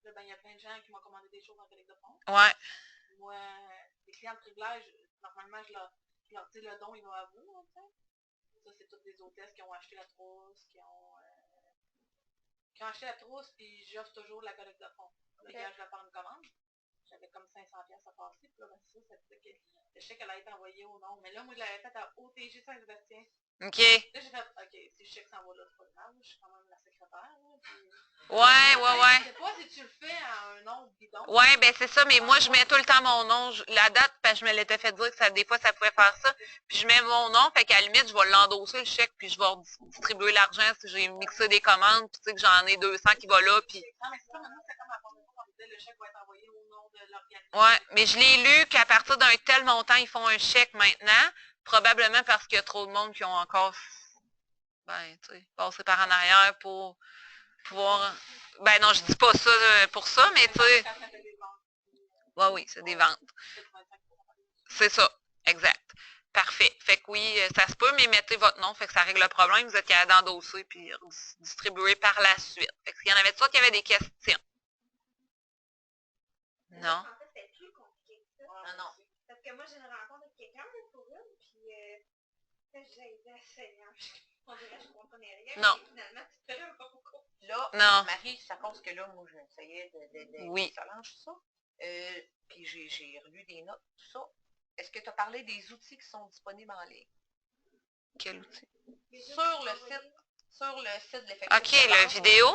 Là, ben, il y a plein de gens qui m'ont commandé des choses en collecte de fonds. Ouais. Moi, les clients de privilège, normalement, je leur dis le don, il va à vous, en fait. Ça, c'est toutes des hôtesses qui ont acheté la trousse, qui ont acheté la trousse, puis j'offre toujours la collecte de fonds. Okay. Là, je vais faire une commande. J'avais comme 500$ à passer, puis là, ben, ça disait que le chèque allait être envoyé au nom. Mais là, moi, je l'avais fait à OTG Saint-Sébastien. OK. Là, j'ai fait, OK, si le chèque s'en va là, c'est pas grave, je suis quand même la secrétaire. Là, puis... Ouais. Je sais pas si tu le fais à un nom bidon. Ouais, ben c'est ça, mais moi, je mets tout le temps mon nom. La date, parce que je me l'étais fait dire que ça, des fois, ça pouvait faire ça. Puis je mets mon nom, fait qu'à la limite, je vais l'endosser, le chèque, puis je vais distribuer l'argent si j'ai mixé des commandes, puis tu sais que j'en ai 200 qui vont là, puis... Non, mais c'est ça, maintenant, c'est comme la première fois qu'on disait, le chèque va être envoyé au nom de l'organisme. Ouais, mais je l'ai lu qu'à partir d'un tel montant, ils font un chèque maintenant, probablement parce qu'il y a trop de monde qui ont encore, ben, tu sais, passé par en arrière pour pouvoir... Ben non, je dis pas ça pour ça, mais tu sais... Oui, c'est des ventes. C'est ça, exact. Parfait. Fait que oui, ça se peut, mais mettez votre nom, fait que ça règle le problème. Vous êtes capable d'endosser puis distribuer par la suite. Fait qu'il y en avait ça qui avaient des questions. Non. C'était plus compliqué que ça. Non. Parce que moi, j'ai une rencontre avec quelqu'un pour une, puis j'ai été enseignante. On dirait que je comprenais rien. Non. Mais finalement, tu te fais pas beaucoup. Là, non. Marie, ça cause que là, moi, j'essayais de oui. Solange, tout ça. Puis j'ai relu des notes, tout ça. Est-ce que tu as parlé des outils qui sont disponibles en ligne? Quel outil? Sur le site de l'effectif. OK, la vidéo?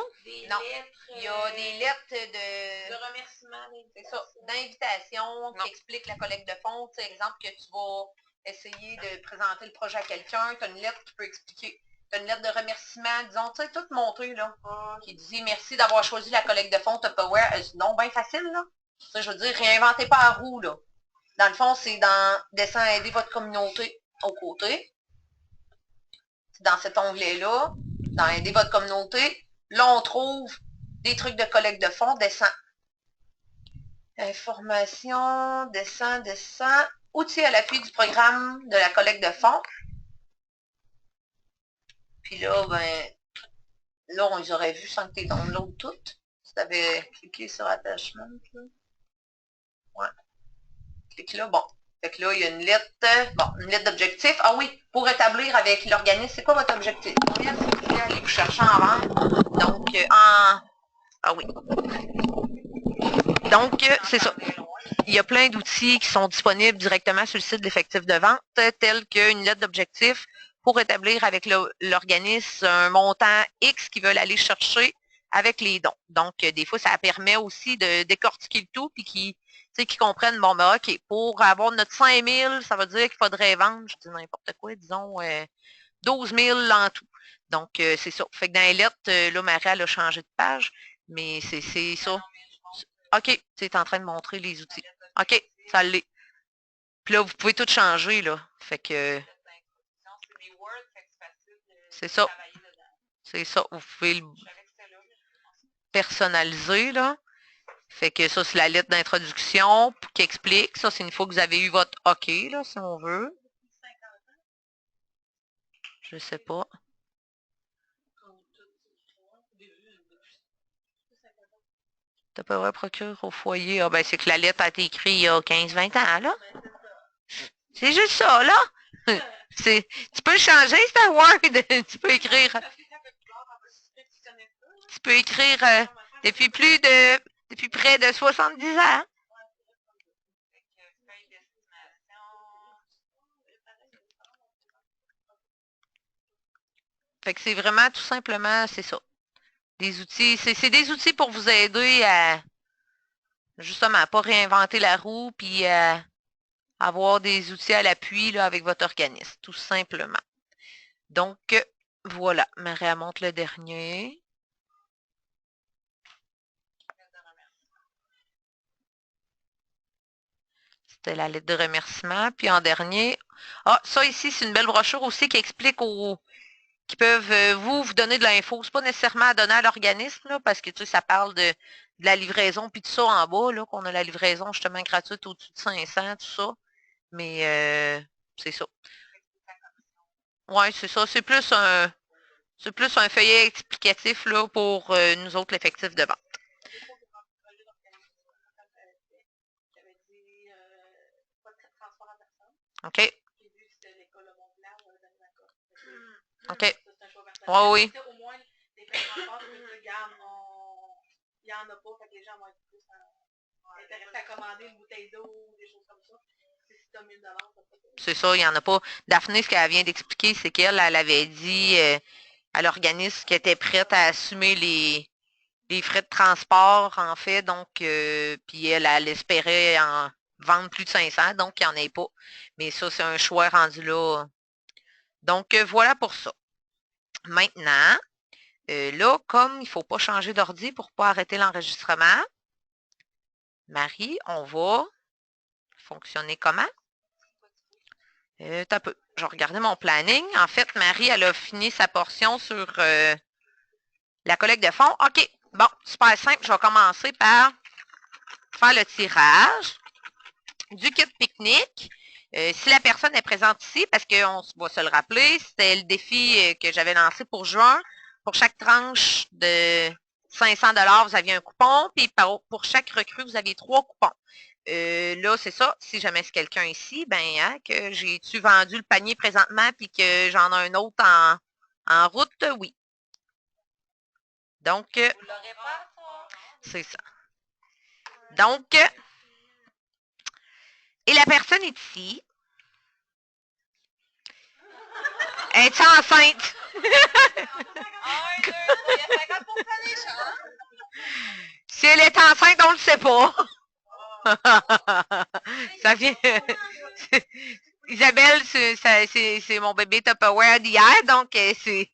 Non. Il y a des lettres de remerciement, c'est ça, d'invitation qui expliquent la collecte de fonds. Tu sais, exemple que tu vas essayer de présenter le projet à quelqu'un, tu as une lettre qui peut expliquer. Tu as une lettre de remerciement, disons, tu sais, tout montré, là, qui dit merci d'avoir choisi la collecte de fonds Tupperware. Non, bien facile, là. Ça, je veux dire, réinventez pas la roue, là. Dans le fond, c'est dans Descends à aider votre communauté au côté. C'est dans cet onglet-là, dans Aider votre communauté. Là, on trouve des trucs de collecte de fonds, Descends. Information, Descends. Outils à l'appui du programme de la collecte de fonds. Puis là, ben, là, on les aurait vus sans que tu les downloads toutes. Si tu avais cliqué sur attachment, là. Ouais. Clique là, bon. Fait que là, il y a une lettre, bon, une lettre d'objectif. Ah oui, pour établir avec l'organisme, c'est quoi votre objectif? Combien vous allez vous chercher en vente? Donc, ah oui. Donc, c'est ça. Il y a plein d'outils qui sont disponibles directement sur le site de l'effectif de vente, tels qu'une lettre d'objectif pour établir avec l'organisme un montant X qu'ils veulent aller chercher avec les dons. Donc, des fois, ça permet aussi de décortiquer le tout puis qu'ils comprennent, bon, ben, OK, pour avoir notre 5 000, ça veut dire qu'il faudrait vendre, je dis n'importe quoi, disons 12 000 en tout. Donc, c'est ça. Fait que dans les lettres, là, Marie, elle a changé de page, mais c'est ça. OK, tu es en train de montrer les outils. OK, ça l'est. Puis là, vous pouvez tout changer, là. Fait que... C'est ça. C'est ça. Vous pouvez le personnaliser, là. Fait que ça, c'est la lettre d'introduction qui explique. Ça, c'est une fois que vous avez eu votre OK, là, si on veut. Je sais pas. T'as pas vrai procure au foyer. Ah ben c'est que la lettre a été écrite il y a 15-20 ans, là. C'est juste ça, là. Tu peux changer, c'est un Word. Tu peux écrire. Tu peux écrire depuis près de 70 ans. Fait que c'est vraiment tout simplement, c'est ça. Des outils, c'est des outils pour vous aider à justement à pas réinventer la roue puis à avoir des outils à l'appui là, avec votre organisme, tout simplement. Donc, voilà. Maria montre le dernier. C'était la lettre de remerciement. Puis en dernier, ah, ça ici, c'est une belle brochure aussi qui explique qui peuvent vous donner de l'info. C'est pas nécessairement à donner à l'organisme, parce que tu sais, ça parle de la livraison, puis tout ça en bas, là, qu'on a la livraison justement gratuite au-dessus de 500, tout ça. Mais c'est ça. Oui, c'est ça. C'est plus un feuillet explicatif là, pour nous autres, l'effectif de vente. OK. OK. Oui, oui. Il n'y en a pas, fait que les gens vont être plus intéressés à commander une bouteille d'eau ou des choses comme ça. Si tu as 1000 c'est ça, il n'y en a pas. Daphné, ce qu'elle vient d'expliquer, c'est qu'elle avait dit à l'organisme qu'elle était prête à assumer les frais de transport, en fait, donc, puis elle espérait en vendre plus de 500, donc il n'y en ait pas. Mais ça, c'est un choix rendu là. Donc, voilà pour ça. Maintenant, là, comme il ne faut pas changer d'ordi pour ne pas arrêter l'enregistrement, Marie, on va fonctionner comment? T'as peu. Je vais regarder mon planning. En fait, Marie, elle a fini sa portion sur la collecte de fonds. OK. Bon, super simple. Je vais commencer par faire le tirage du kit pique-nique. Si la personne est présente ici, parce qu'on va se le rappeler, c'était le défi que j'avais lancé pour juin. Pour chaque tranche de 500 $, vous aviez un coupon, puis pour chaque recrue, vous aviez 3 coupons. Là, c'est ça. Si jamais c'est quelqu'un ici, ben, hein, que j'ai-tu vendu le panier présentement, puis que j'en ai un autre en route, oui. Donc, c'est ça. Donc, et la personne est ici. Es-tu enceinte? Si elle est enceinte, on ne le sait pas. Ça vient. Isabelle, c'est mon bébé Tupperware d'hier, donc c'est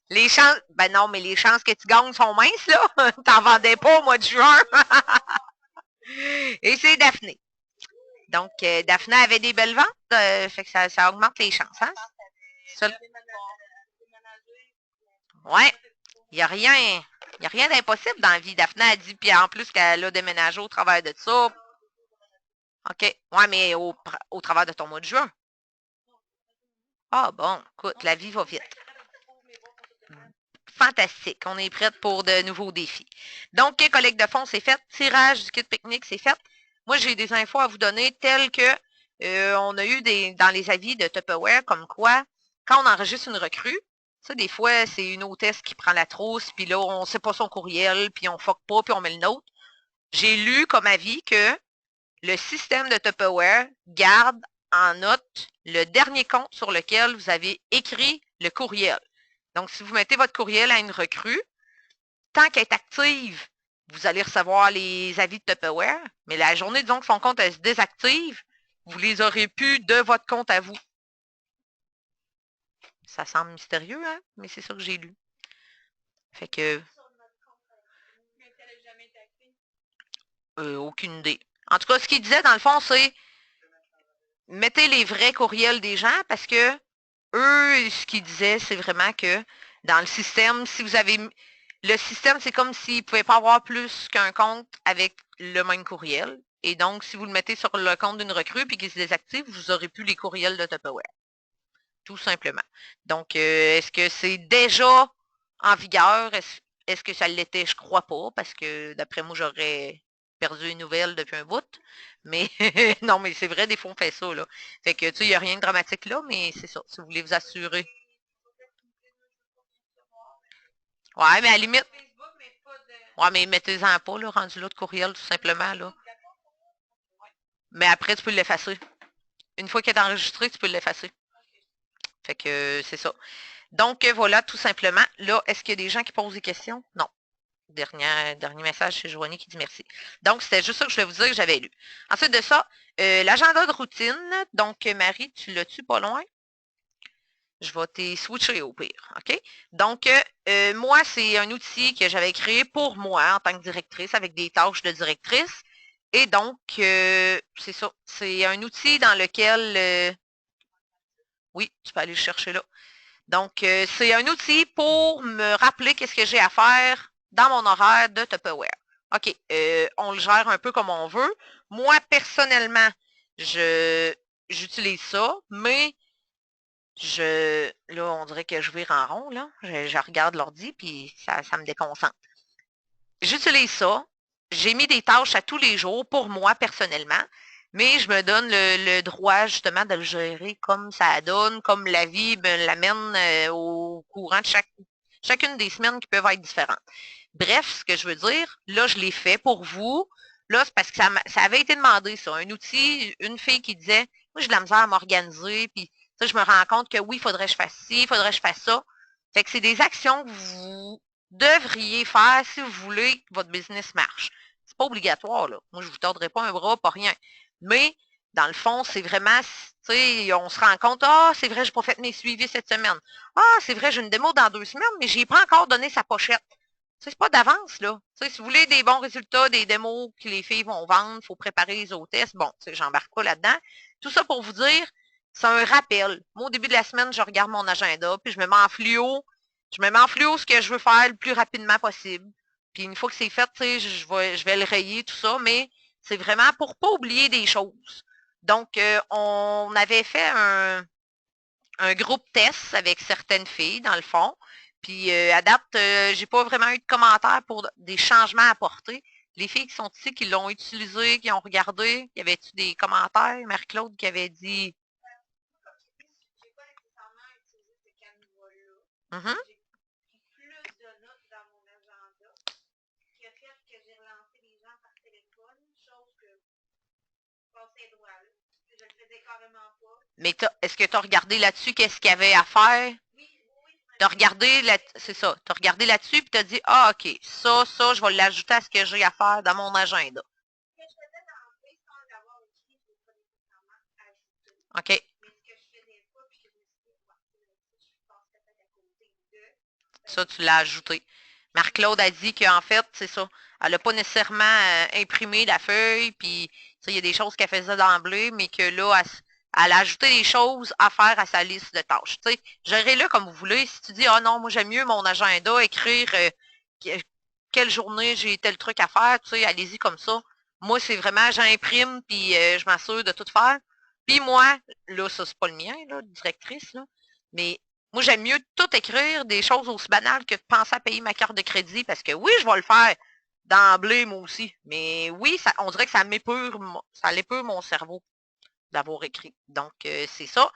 les chances. Ben non, mais les chances que tu gagnes sont minces, là. T'en vendais pas au mois de juin. Et c'est Daphné. Donc, Daphné avait des belles ventes, fait que ça augmente les chances. Hein? Ouais, il n'y a rien d'impossible dans la vie. Daphné a dit, puis en plus qu'elle a déménagé au travers de ça. OK. Ouais, mais au travers de ton mois de juin. Ah bon, écoute, la vie va vite. Fantastique. On est prête pour de nouveaux défis. Donc, collecte de fonds, c'est fait. Tirage du kit pique-nique, c'est fait. Moi, j'ai des infos à vous donner telles que on a eu dans les avis de Tupperware comme quoi, quand on enregistre une recrue, ça, des fois, c'est une hôtesse qui prend la trousse, puis là, on ne sait pas son courriel, puis on ne fuck pas, puis on met le nôtre. J'ai lu comme avis que le système de Tupperware garde en note le dernier compte sur lequel vous avez écrit le courriel. Donc, si vous mettez votre courriel à une recrue, tant qu'elle est active, vous allez recevoir les avis de Tupperware, mais la journée, disons que son compte elle se désactive, vous les aurez plus de votre compte à vous. Ça semble mystérieux, hein? Mais c'est ça que j'ai lu. Fait que... aucune idée. En tout cas, ce qu'il disait, dans le fond, c'est mettez les vrais courriels des gens parce que eux, ce qu'ils disaient, c'est vraiment que dans le système, si vous avez... Le système, c'est comme s'ils ne pouvaient pas avoir plus qu'un compte avec le même courriel. Et donc, si vous le mettez sur le compte d'une recrue puis qu'il se désactive, vous n'aurez plus les courriels de Tupperware. Tout simplement. Donc, est-ce que c'est déjà en vigueur? Est-ce que ça l'était? Je crois pas, parce que d'après moi, j'aurais perdu une nouvelle depuis un bout. Mais non, mais c'est vrai, des fois, on fait ça, là. Fait que, tu sais, il n'y a rien de dramatique là, mais c'est ça. Si vous voulez vous assurer. Ouais, mais à la limite. Ouais, mais mettez-en pas, là, rendu là de courriel, tout simplement, là. Mais après, tu peux l'effacer. Une fois qu'il est enregistré, tu peux l'effacer. Fait que c'est ça. Donc, voilà, tout simplement. Là, est-ce qu'il y a des gens qui posent des questions? Non. Dernier message chez Joanie qui dit merci. Donc, c'était juste ça que je voulais vous dire que j'avais lu. Ensuite de ça, l'agenda de routine. Donc, Marie, tu l'as-tu pas loin? Je vais te switcher au pire, OK? Donc, moi, c'est un outil que j'avais créé pour moi en tant que directrice avec des tâches de directrice. Et donc, c'est ça. C'est un outil dans lequel... oui, tu peux aller le chercher là. Donc, c'est un outil pour me rappeler qu'est-ce que j'ai à faire dans mon horaire de Tupperware. OK, on le gère un peu comme on veut. Moi, personnellement, j'utilise ça, mais là, on dirait que je vire en rond, là. Je regarde l'ordi, puis ça me déconcentre. J'utilise ça. J'ai mis des tâches à tous les jours pour moi, personnellement, mais je me donne le droit, justement, de le gérer comme ça donne, comme la vie me l'amène au courant de chacune des semaines qui peuvent être différentes. Bref, ce que je veux dire, là, je l'ai fait pour vous. Là, c'est parce que ça avait été demandé, ça. Un outil, une fille qui disait, moi, j'ai de la misère à m'organiser, puis ça, je me rends compte que oui, il faudrait que je fasse ci, il faudrait que je fasse ça. Fait que c'est des actions que vous devriez faire si vous voulez que votre business marche. C'est pas obligatoire, là. Moi, je vous tordrai pas un bras, pas rien. Mais, dans le fond, c'est vraiment, tu sais, on se rend compte, ah, c'est vrai, j'ai pas fait mes suivis cette semaine. Ah, c'est vrai, j'ai une démo dans 2 semaines, mais j'ai pas encore donné sa pochette. C'est pas d'avance, là. T'sais, si vous voulez des bons résultats, des démos que les filles vont vendre, il faut préparer les hôtesses. Bon, j'embarque pas là-dedans. Tout ça pour vous dire, c'est un rappel. Moi, au début de la semaine, je regarde mon agenda, puis je me mets en fluo. Je me mets en fluo ce que je veux faire le plus rapidement possible. Puis une fois que c'est fait, je vais le rayer, tout ça, mais c'est vraiment pour pas oublier des choses. Donc, on avait fait un groupe test avec certaines filles, dans le fond. Puis à date, j'ai pas vraiment eu de commentaires pour des changements apportés. Les filles qui sont ici, qui l'ont utilisé, qui ont regardé, y avait-tu des commentaires? Marie-Claude qui avait dit. Mm-hmm. Mais est-ce que tu as regardé là-dessus qu'est-ce qu'il y avait à faire? Tu as regardé c'est ça. Tu as regardé là-dessus et tu as dit, ah, OK, ça, je vais l'ajouter à ce que j'ai à faire dans mon agenda. OK. Ça, tu l'as ajouté. Marc-Claude a dit qu'en fait, c'est ça. Elle n'a pas nécessairement imprimé la feuille, puis il y a des choses qu'elle faisait d'emblée, mais que là, elle a ajouté des choses à faire à sa liste de tâches. Gérez-le comme vous voulez. Si tu dis, ah non, moi j'aime mieux mon agenda, écrire quelle journée j'ai tel truc à faire, allez-y comme ça. Moi, c'est vraiment, j'imprime, puis je m'assure de tout faire. Puis moi, là, ça, c'est pas le mien, là, directrice, là, mais Moi, j'aime mieux tout écrire des choses aussi banales que de penser à payer ma carte de crédit parce que oui, je vais le faire d'emblée, moi aussi. Mais oui, on dirait que ça l'épure mon cerveau d'avoir écrit. Donc, c'est ça.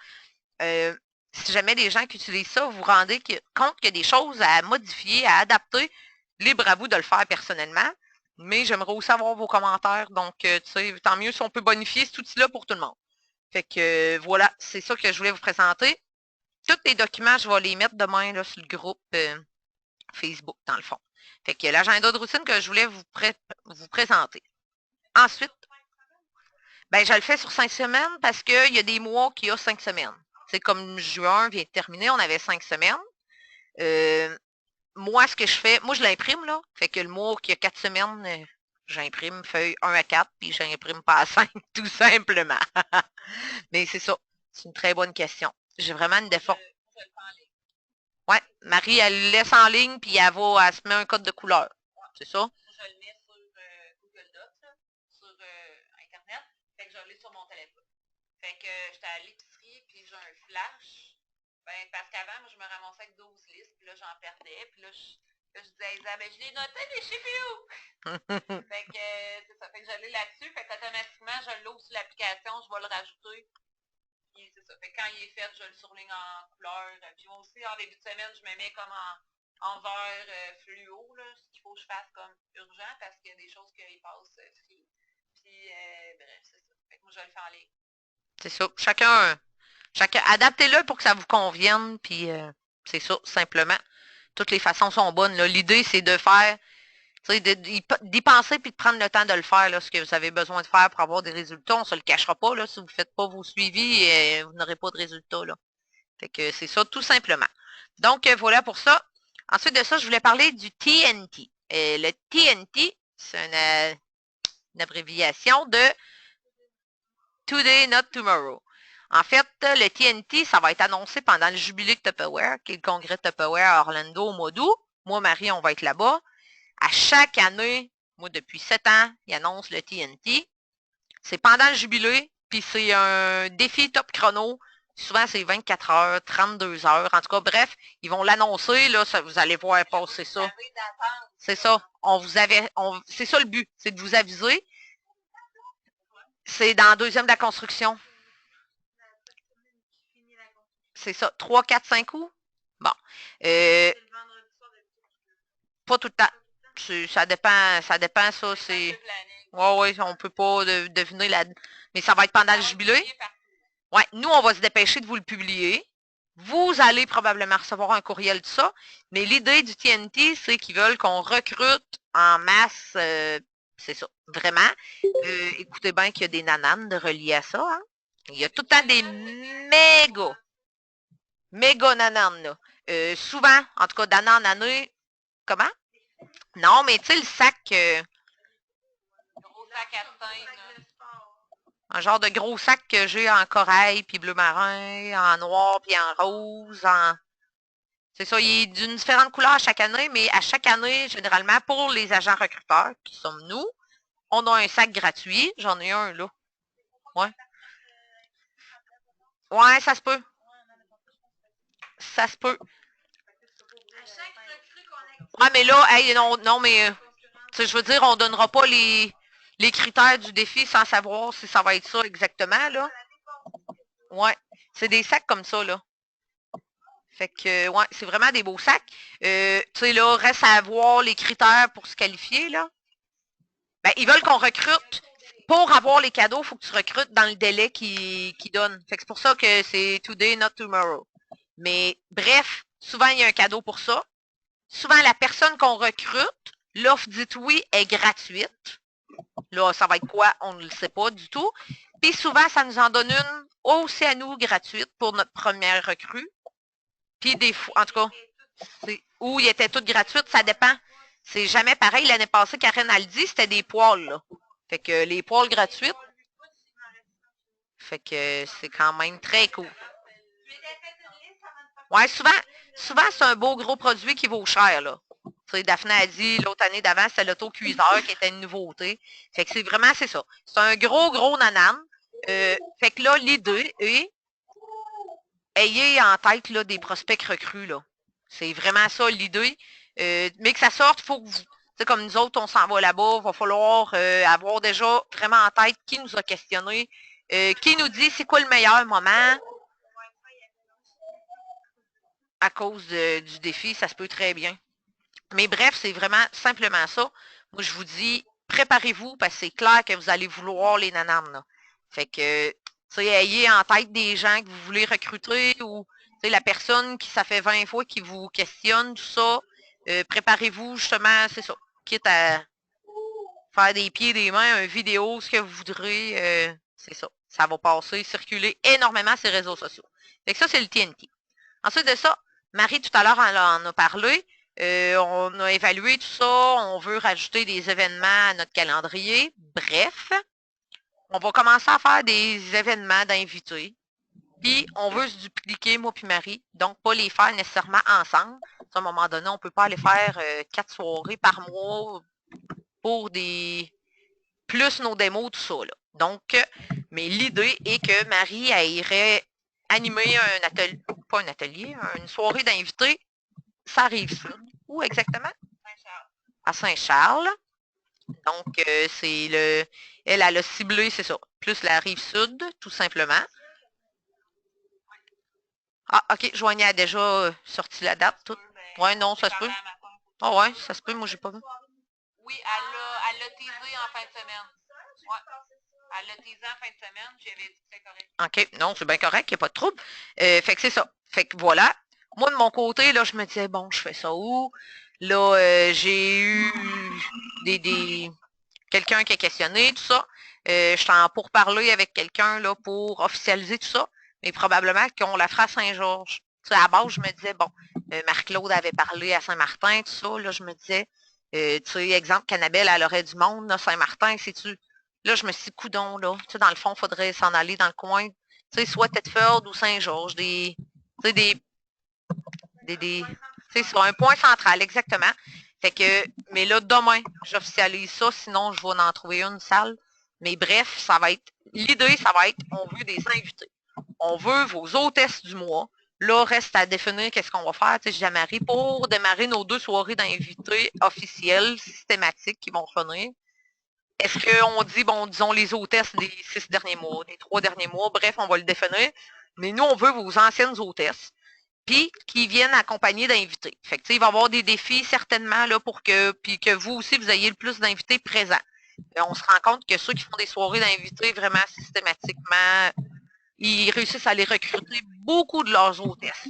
Si jamais des gens qui utilisent ça, vous vous rendez compte qu'il y a des choses à modifier, à adapter, libre à vous de le faire personnellement. Mais j'aimerais aussi avoir vos commentaires. Donc, tu sais, tant mieux si on peut bonifier cet outil-là pour tout le monde. Fait que voilà, c'est ça que je voulais vous présenter. Tous les documents, je vais les mettre demain là, sur le groupe Facebook, dans le fond. Fait que l'agenda de routine que je voulais vous présenter. Ensuite, ben, je le fais sur 5 semaines parce qu'il y a des mois qui ont 5 semaines. C'est comme juin vient de terminer, on avait 5 semaines. Moi, ce que je fais, moi, je l'imprime, là. Fait que le mois qui a 4 semaines, j'imprime feuille 1 à 4, puis j'imprime pas à 5, tout simplement. Mais c'est ça. C'est une très bonne question. J'ai vraiment une défaut. Ouais, Marie, elle le laisse en ligne, puis elle se met un code de couleur. C'est ça? Je le mets sur Google Docs, là, sur Internet. Fait que je l'ai sur mon téléphone. Fait que j'étais à l'épicerie, puis j'ai un flash. Ben, parce qu'avant, moi, je me ramassais avec 12 listes, puis là, j'en perdais. Puis là, je disais à Isabelle, je l'ai noté, mais je sais plus où. Fait que c'est ça. Fait que je l'ai là-dessus. Fait qu'automatiquement, je l'ouvre sur l'application, je vais le rajouter. Puis c'est ça. Fait que quand il est fait, je le surligne en couleur. Puis moi aussi, en début de semaine, je me mets comme en vert fluo, là, ce qu'il faut que je fasse comme urgent, parce qu'il y a des choses qui passent free. Puis bref, c'est ça. Fait que moi, je le fais en ligne. C'est ça. Chacun adaptez-le pour que ça vous convienne, puis c'est ça, simplement. Toutes les façons sont bonnes. L'idée, c'est de faire, d'y penser puis de prendre le temps de le faire, là, ce que vous avez besoin de faire pour avoir des résultats. On ne se le cachera pas, là, si vous ne faites pas vos suivis, vous n'aurez pas de résultats, là. Fait que c'est ça, tout simplement. Donc, voilà pour ça. Ensuite de ça, je voulais parler du TNT. Le TNT, c'est une abréviation de Today Not Tomorrow. En fait, le TNT, ça va être annoncé pendant le jubilé de Tupperware, qui est le congrès de Tupperware à Orlando au mois d'août. Moi, Marie, on va être là-bas. À chaque année, moi, depuis 7 ans, ils annoncent le TNT. C'est pendant le jubilé, puis c'est un défi top chrono. Souvent, c'est 24 heures, 32 heures. En tout cas, bref, ils vont l'annoncer, là, vous allez voir passer ça. C'est ça. C'est ça le but, c'est de vous aviser. C'est dans le deuxième de la construction. C'est ça. 3, 4, 5 août? Bon. Pas tout le temps. Ça dépend, ça, c'est. Oui, on peut pas deviner mais ça va être pendant le jubilé. Ouais, nous, on va se dépêcher de vous le publier. Vous allez probablement recevoir un courriel de ça. Mais l'idée du TNT, c'est qu'ils veulent qu'on recrute en masse. C'est ça, vraiment. Écoutez bien qu'il y a des nananes de relier à ça. Hein? Il y a tout le temps des méga nananes, là. Souvent, en tout cas, d'année en année. Comment? Non, mais tu sais, le sac. Gros sac à scène. Un genre de gros sac que j'ai en corail, puis bleu marin, en noir, puis en rose. C'est ça, il est d'une différente couleur à chaque année, mais à chaque année, généralement, pour les agents recruteurs, qui sommes nous, on a un sac gratuit. J'en ai un, là. Ouais. Ouais, ça se peut. Ça se peut. Ouais, mais là, hey, non, mais je veux dire, on ne donnera pas les critères du défi sans savoir si ça va être ça exactement, là. Ouais, c'est des sacs comme ça, là. Fait que, ouais, c'est vraiment des beaux sacs. Tu sais, là, reste à voir les critères pour se qualifier, là. Ben, ils veulent qu'on recrute. Pour avoir les cadeaux, il faut que tu recrutes dans le délai qu'ils donnent. Fait que c'est pour ça que c'est today, not tomorrow. Mais bref, souvent, il y a un cadeau pour ça. Souvent, la personne qu'on recrute, l'offre dites oui est gratuite. Là, ça va être quoi? On ne le sait pas du tout. Puis souvent, ça nous en donne une aussi à nous gratuite pour notre première recrue. Puis des fois, en tout cas, où il était tout gratuite, ça dépend. C'est jamais pareil. L'année passée, Karen a le dit, c'était des poils, là. Fait que les poils gratuites. Fait que c'est quand même très cool. Ouais, souvent c'est un beau gros produit qui vaut cher, là. Tu sais, Daphné a dit, l'autre année d'avant, c'était l'auto-cuiseur qui était une nouveauté. Fait que c'est vraiment, c'est ça. C'est un gros nanane. Fait que là, l'idée est ayez en tête là, des prospects recrues. Là. C'est vraiment ça l'idée. Mais que ça sorte, il faut que vous. Comme nous autres, on s'en va là-bas, il va falloir avoir déjà vraiment en tête qui nous a questionné, qui nous dit c'est quoi le meilleur moment à cause du défi, ça se peut très bien. Mais bref, c'est vraiment simplement ça. Moi, je vous dis, préparez-vous parce que c'est clair que vous allez vouloir les nananes. Là. Fait que, tu sais, ayez en tête des gens que vous voulez recruter ou, tu sais, la personne qui, ça fait 20 fois qui vous questionne, tout ça. Préparez-vous, justement, c'est ça. Quitte à faire des pieds, des mains, une vidéo, ce que vous voudrez, c'est ça. Ça va passer, circuler énormément sur les réseaux sociaux. Fait que ça, c'est le TNT. Ensuite de ça, Marie, tout à l'heure, elle en a parlé. On a évalué tout ça. On veut rajouter des événements à notre calendrier. Bref, on va commencer à faire des événements d'invités. Puis, on veut se dupliquer, moi puis Marie. Donc, pas les faire nécessairement ensemble. À un moment donné, on ne peut pas aller faire 4 soirées par mois pour des... plus nos démos, tout ça. Là. Donc, mais l'idée est que Marie, elle irait animer un atelier, pas un atelier, une soirée d'invités, ça arrive sud. Où exactement? Saint-Charles. À Saint-Charles. Donc, c'est le. Elle a ciblé, c'est ça. Plus la rive sud, tout simplement. Ah, OK. Joanie a déjà sorti la date, tout. Ouais, non, ça se peut. Ah ouais, ça se peut, moi j'ai pas vu. Oui, elle l'a teasé en fin de semaine. Ouais. Elle l'a teasé en fin de semaine, j'avais dit que c'était correct. OK, non, c'est bien correct, il n'y a pas de trouble. Fait que c'est ça. Fait que voilà. Moi, de mon côté, là, je me disais, bon, je fais ça où? Là, j'ai eu quelqu'un qui a questionné, tout ça. Je suis en pourparler avec quelqu'un là pour officialiser tout ça, mais probablement qu'on la fera à Saint-Georges. Tu sais, à la base, je me disais, bon, Marc-Claude avait parlé à Saint-Martin, tout ça. Là, je me disais, tu sais, exemple, Cannabelle, elle aurait du monde, là, Saint-Martin, sais-tu? Là, je me suis dit, coudon, là. Tu sais, dans le fond, il faudrait s'en aller dans le coin, tu sais, soit Thetford ou Saint-Georges, tu sais, c'est ça, un point central, exactement. Fait que, mais là, demain, j'officialise ça, sinon je vais en trouver une salle. Mais bref, ça va être, l'idée, ça va être, on veut des invités. On veut vos hôtesses du mois. Là, reste à définir qu'est-ce qu'on va faire, tu sais, j'ai Marie, pour démarrer nos 2 soirées d'invités officielles, systématiques, qui vont revenir. Est-ce qu'on dit, bon, disons les hôtesses des 6 derniers mois, des 3 derniers mois, bref, on va le définir. Mais nous, on veut vos anciennes hôtesses puis qui viennent accompagnés d'invités. Fait que, il va y avoir des défis certainement là, pour que, puis que vous aussi, vous ayez le plus d'invités présents. Et on se rend compte que ceux qui font des soirées d'invités vraiment systématiquement, ils réussissent à les recruter beaucoup de leurs hôtesses.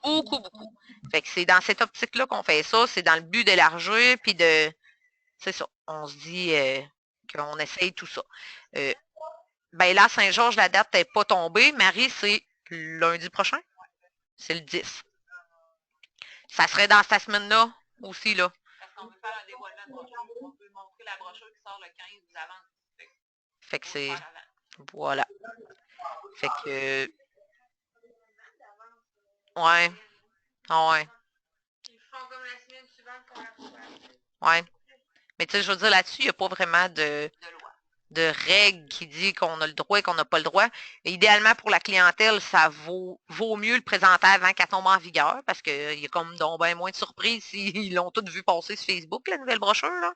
Beaucoup, beaucoup. Fait que c'est dans cette optique-là qu'on fait ça. C'est dans le but d'élargir, puis de... C'est ça. On se dit qu'on essaye tout ça. Ben là, Saint-Georges, la date n'est pas tombée. Marie, c'est lundi prochain. C'est le 10. Ça serait dans cette semaine-là aussi, là. Parce qu'on veut faire un dévoilement de brochure. On veut montrer la brochure qui sort le 15 d'avant. Fait que c'est... Voilà. Fait que... Ouais. Ah ouais. Ils font comme la semaine suivante qu'on la reçoit. Ouais. Mais tu sais, je veux dire, là-dessus, il n'y a pas vraiment de règles qui dit qu'on a le droit et qu'on n'a pas le droit. Et idéalement, pour la clientèle, ça vaut mieux le présenter avant qu'elle tombe en vigueur, parce qu'il y a comme donc ben moins de surprises s'ils l'ont toutes vu passer sur Facebook, la nouvelle brochure, là.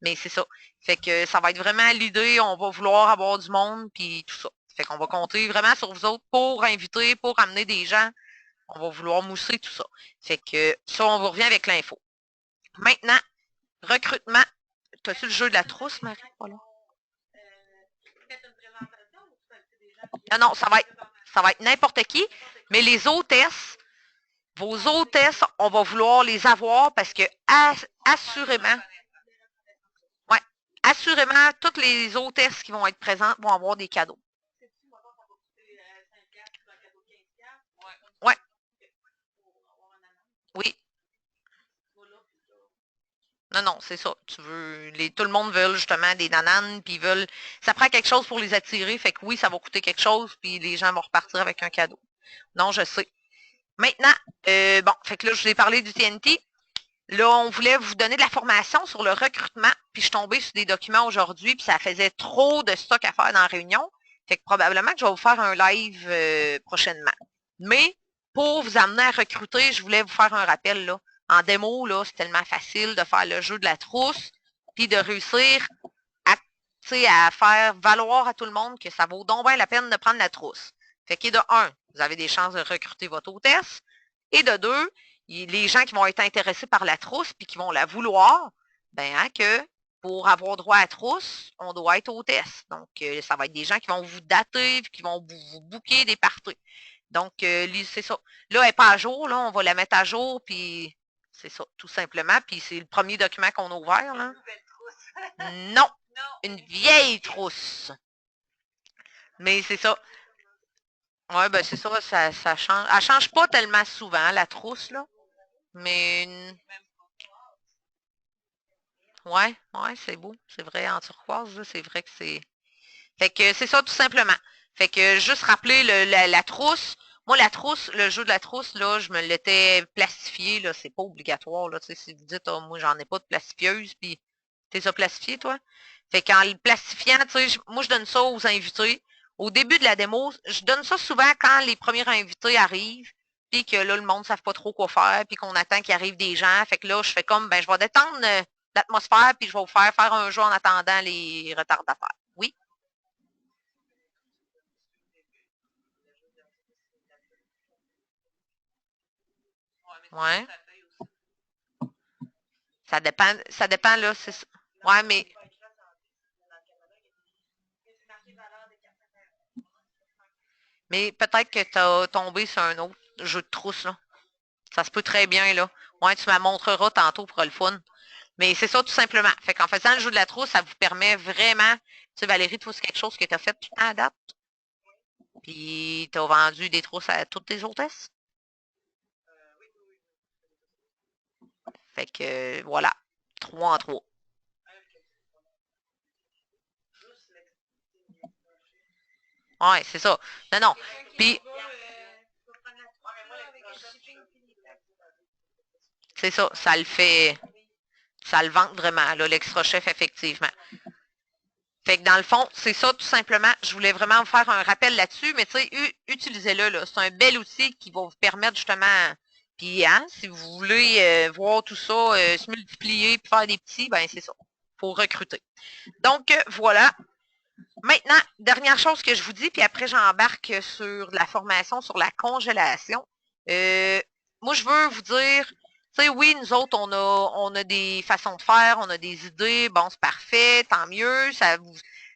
Mais c'est ça. Fait que ça va être vraiment l'idée, on va vouloir avoir du monde, puis tout ça. Fait qu'on va compter vraiment sur vous autres pour inviter, pour amener des gens. On va vouloir mousser tout ça. Fait que ça, on vous revient avec l'info. Maintenant, recrutement. T'as-tu le jeu de la trousse, Marie? Voilà. Non, non, ça va être n'importe qui, mais les hôtesses, vos hôtesses, on va vouloir les avoir parce que assurément, ouais, assurément, toutes les hôtesses qui vont être présentes vont avoir des cadeaux. Ouais. Oui. Non, non, c'est ça. Tu veux. Tout le monde veut justement des nananes, puis ils veulent. Ça prend quelque chose pour les attirer. Fait que oui, ça va coûter quelque chose, puis les gens vont repartir avec un cadeau. Non, je sais. Maintenant, bon, fait que là, je vous ai parlé du TNT. Là, on voulait vous donner de la formation sur le recrutement, puis je suis tombée sur des documents aujourd'hui, puis ça faisait trop de stock à faire dans la réunion. Fait que probablement que je vais vous faire un live prochainement. Mais pour vous amener à recruter, je voulais vous faire un rappel, là. En démo, là, c'est tellement facile de faire le jeu de la trousse, puis de réussir à faire valoir à tout le monde que ça vaut donc bien la peine de prendre la trousse. Fait que de un, vous avez des chances de recruter votre hôtesse, et de deux, les gens qui vont être intéressés par la trousse puis qui vont la vouloir, ben hein, que pour avoir droit à la trousse, on doit être hôtesse. Donc, ça va être des gens qui vont vous dater, qui vont vous booker des parties. Donc, c'est ça. Là, elle n'est pas à jour, là, on va la mettre à jour, puis c'est ça, tout simplement. Puis c'est le premier document qu'on a ouvert, là. Non, une vieille trousse. Mais c'est ça. Ouais, ben c'est ça, ça change. Elle change pas tellement souvent, la trousse, là. Mais ouais, c'est beau. C'est vrai, en turquoise, là, c'est vrai que c'est. Fait que c'est ça, tout simplement. Fait que juste rappeler la trousse. Moi, la trousse, le jeu de la trousse, là, je me l'étais plastifié, là, c'est pas obligatoire, là. Tu sais, si vous dites, oh, moi, j'en ai pas de plastifieuse, puis t'es ça plastifié, toi? Fait qu'en le plastifiant, tu sais, moi, je donne ça aux invités. Au début de la démo, je donne ça souvent quand les premiers invités arrivent, puis que là, le monde ne savent pas trop quoi faire, puis qu'on attend qu'il arrive des gens. Fait que là, je fais comme, ben, je vais détendre l'atmosphère, puis je vais vous faire un jeu en attendant les retardataires. Oui? Ouais. Ça dépend, là, c'est ça. Ouais, mais peut-être que tu as tombé sur un autre jeu de trousse, là. Ça se peut très bien, là. Ouais, tu me la montreras tantôt pour le fun. Mais c'est ça, tout simplement. Fait qu'en faisant le jeu de la trousse, ça vous permet vraiment. Tu sais, Valérie, toi, c'est quelque chose que tu as fait tout le temps à date. Puis, tu as vendu des trousses à toutes tes hôtesses. Fait que, voilà. 3 en 3. Ouais, c'est ça. Non, non. Puis, c'est ça. Ça le fait. Ça le vante vraiment, là, l'extra chef, effectivement. Fait que dans le fond, c'est ça tout simplement. Je voulais vraiment vous faire un rappel là-dessus, mais tu sais, utilisez-le. Là. C'est un bel outil qui va vous permettre justement, puis hein, si vous voulez voir tout ça se multiplier puis faire des petits, ben c'est ça. Il faut recruter. Donc voilà. Maintenant, dernière chose que je vous dis, puis après j'embarque sur la formation sur la congélation. Moi, je veux vous dire, tu sais, oui, nous autres, on a des façons de faire, on a des idées, bon, c'est parfait, tant mieux,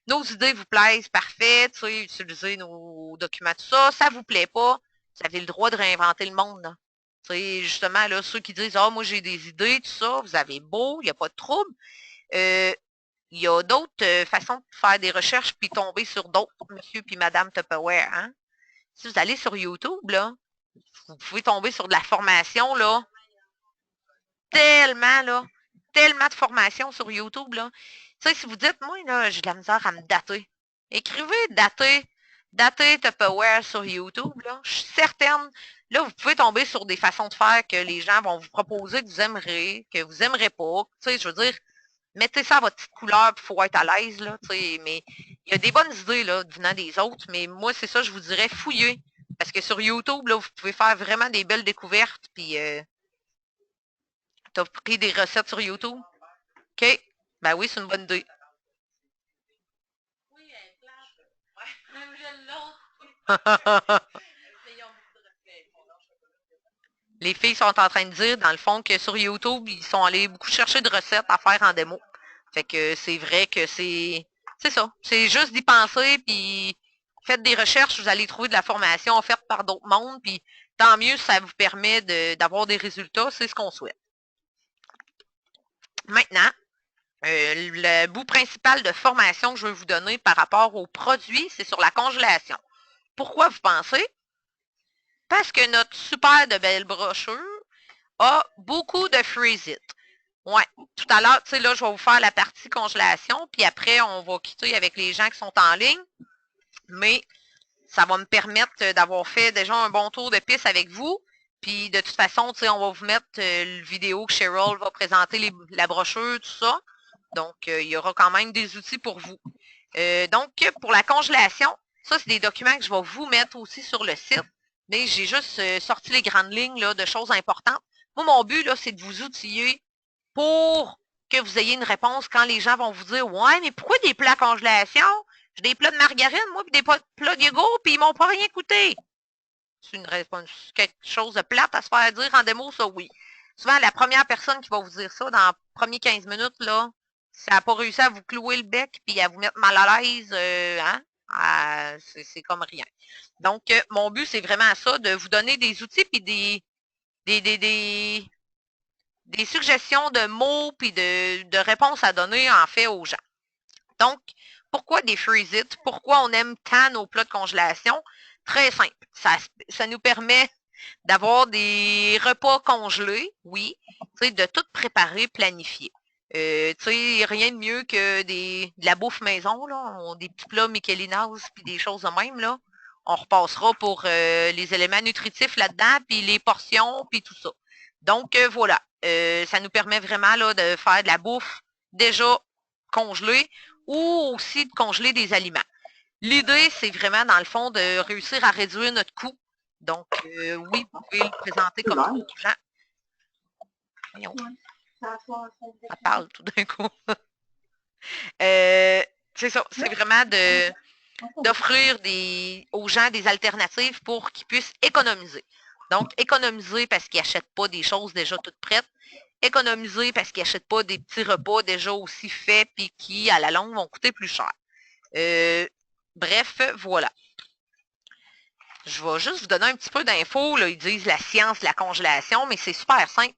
nos idées vous plaisent, parfait, tu sais, utilisez nos documents, tout ça, ça vous plaît pas, vous avez le droit de réinventer le monde, là. Tu sais, justement, là, ceux qui disent, ah, moi, j'ai des idées, tout ça, vous avez beau, il n'y a pas de trouble. Il y a d'autres façons de faire des recherches puis tomber sur d'autres monsieur puis madame Tupperware, hein. Si vous allez sur YouTube, là, vous pouvez tomber sur de la formation, là, tellement de formations sur YouTube, là. Tu sais, si vous dites, moi, là, j'ai de la misère à me dater, écrivez dater Tupperware sur YouTube, là. Je suis certaine, là, vous pouvez tomber sur des façons de faire que les gens vont vous proposer que vous aimerez pas. Tu sais, je veux dire, mettez ça à votre petite couleur, il faut être à l'aise, là, tu sais, mais il y a des bonnes idées, là, venant des autres, mais moi, c'est ça, je vous dirais, fouillez. Parce que sur YouTube, là, vous pouvez faire vraiment des belles découvertes, puis t'as pris des recettes sur YouTube? OK. Ben oui, c'est une bonne idée. Oui, elle est plate. Même je l'autre. Les filles sont en train de dire, dans le fond, que sur YouTube, ils sont allés beaucoup chercher de recettes à faire en démo. Fait que c'est vrai que c'est ça. C'est juste d'y penser, puis faites des recherches, vous allez trouver de la formation offerte par d'autres mondes, puis tant mieux, ça vous permet d'avoir des résultats, c'est ce qu'on souhaite. Maintenant, le bout principal de formation que je vais vous donner par rapport aux produits, c'est sur la congélation. Pourquoi vous pensez? Parce que notre super de belle brochure a beaucoup de freeze it. Ouais, tout à l'heure, tu sais, là, je vais vous faire la partie congélation, puis après, on va quitter avec les gens qui sont en ligne. Mais ça va me permettre d'avoir fait déjà un bon tour de piste avec vous. Puis de toute façon, tu sais, on va vous mettre le vidéo que Cheryl va présenter la brochure, tout ça. Donc, il y aura quand même des outils pour vous. Donc, pour la congélation, ça, c'est des documents que je vais vous mettre aussi sur le site. mais j'ai juste sorti les grandes lignes là, de choses importantes. Moi, mon but, là, c'est de vous outiller pour que vous ayez une réponse quand les gens vont vous dire « Ouais, mais pourquoi des plats à congélation? J'ai des plats de margarine, moi, puis des plats de yogourt, puis ils m'ont pas rien coûté. » C'est une réponse, quelque chose de plate à se faire dire en démo, ça, oui. Souvent, la première personne qui va vous dire ça dans les premiers 15 minutes, là, ça n'a pas réussi à vous clouer le bec puis à vous mettre mal à l'aise, c'est comme rien. Donc, mon but, c'est vraiment ça, de vous donner des outils puis des suggestions de mots puis de réponses à donner, en fait, aux gens. Donc, pourquoi des freeze it? Pourquoi on aime tant nos plats de congélation? Très simple. Ça nous permet d'avoir des repas congelés, oui, de tout préparer, planifier. Rien de mieux que de la bouffe maison, là, des petits plats Michelinas puis des choses de même, là. On repassera pour les éléments nutritifs là-dedans, puis les portions, puis tout ça. Donc, voilà. Ça nous permet vraiment là, de faire de la bouffe déjà congelée ou aussi de congeler des aliments. L'idée, c'est vraiment, dans le fond, de réussir à réduire notre coût. Donc, oui, vous pouvez le présenter comme ça aux gens. Voyons. Ça parle tout d'un coup. C'est ça, c'est vraiment d'offrir aux gens des alternatives pour qu'ils puissent économiser. Donc, économiser parce qu'ils n'achètent pas des choses déjà toutes prêtes. Économiser parce qu'ils n'achètent pas des petits repas déjà aussi faits puis qui, à la longue, vont coûter plus cher. Bref, voilà. Je vais juste vous donner un petit peu d'infos. Ils disent la science de la congélation, mais c'est super simple.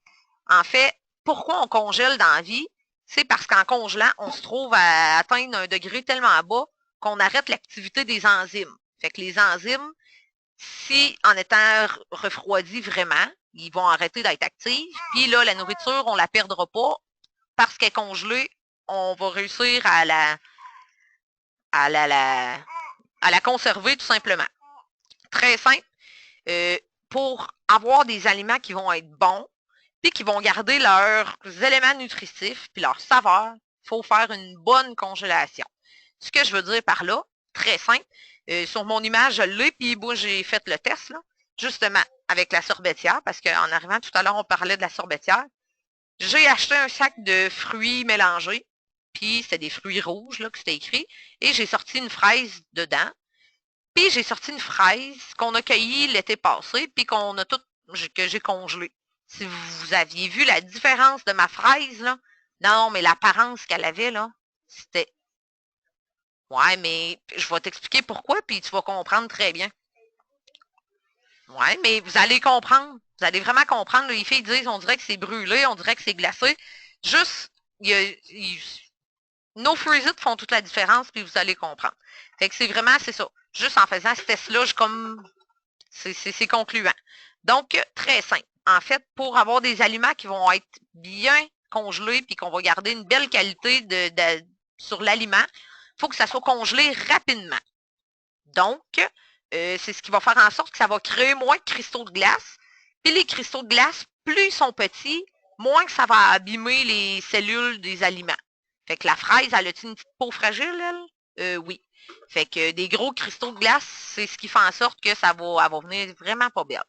En fait, pourquoi on congèle dans la vie? C'est parce qu'en congelant, on se trouve à atteindre un degré tellement bas qu'on arrête l'activité des enzymes. Fait que les enzymes, si en étant refroidis vraiment, ils vont arrêter d'être actifs. Puis là, la nourriture, on ne la perdra pas. Parce qu'elle est congelée, on va réussir à la conserver tout simplement. Très simple. Pour avoir des aliments qui vont être bons, puis qui vont garder leurs éléments nutritifs, puis leur saveur, il faut faire une bonne congélation. Ce que je veux dire par là, très simple, sur mon image, je l'ai, puis moi, j'ai fait le test, là, justement, avec la sorbetière, parce qu'en arrivant tout à l'heure, on parlait de la sorbetière. J'ai acheté un sac de fruits mélangés, puis c'était des fruits rouges, là, que c'était écrit, et j'ai sorti une fraise dedans. Puis j'ai sorti une fraise qu'on a cueillie l'été passé, puis que j'ai congelée. Si vous aviez vu la différence de ma fraise, là, non, mais l'apparence qu'elle avait, là, c'était... Ouais, mais je vais t'expliquer pourquoi, puis tu vas comprendre très bien. Ouais, mais vous allez comprendre. Vous allez vraiment comprendre. Là, les filles disent, on dirait que c'est brûlé, on dirait que c'est glacé. Juste, nos freeze it font toute la différence, puis vous allez comprendre. Fait que c'est ça. Juste en faisant ce test-là, c'est concluant. Donc, très simple. En fait, pour avoir des aliments qui vont être bien congelés puis qu'on va garder une belle qualité sur l'aliment, il faut que ça soit congelé rapidement. Donc, c'est ce qui va faire en sorte que ça va créer moins de cristaux de glace. Puis les cristaux de glace, plus ils sont petits, moins que ça va abîmer les cellules des aliments. Fait que la fraise, elle a-t-il une petite peau fragile, elle? Oui. Fait que des gros cristaux de glace, c'est ce qui fait en sorte que elle va venir vraiment pas belle.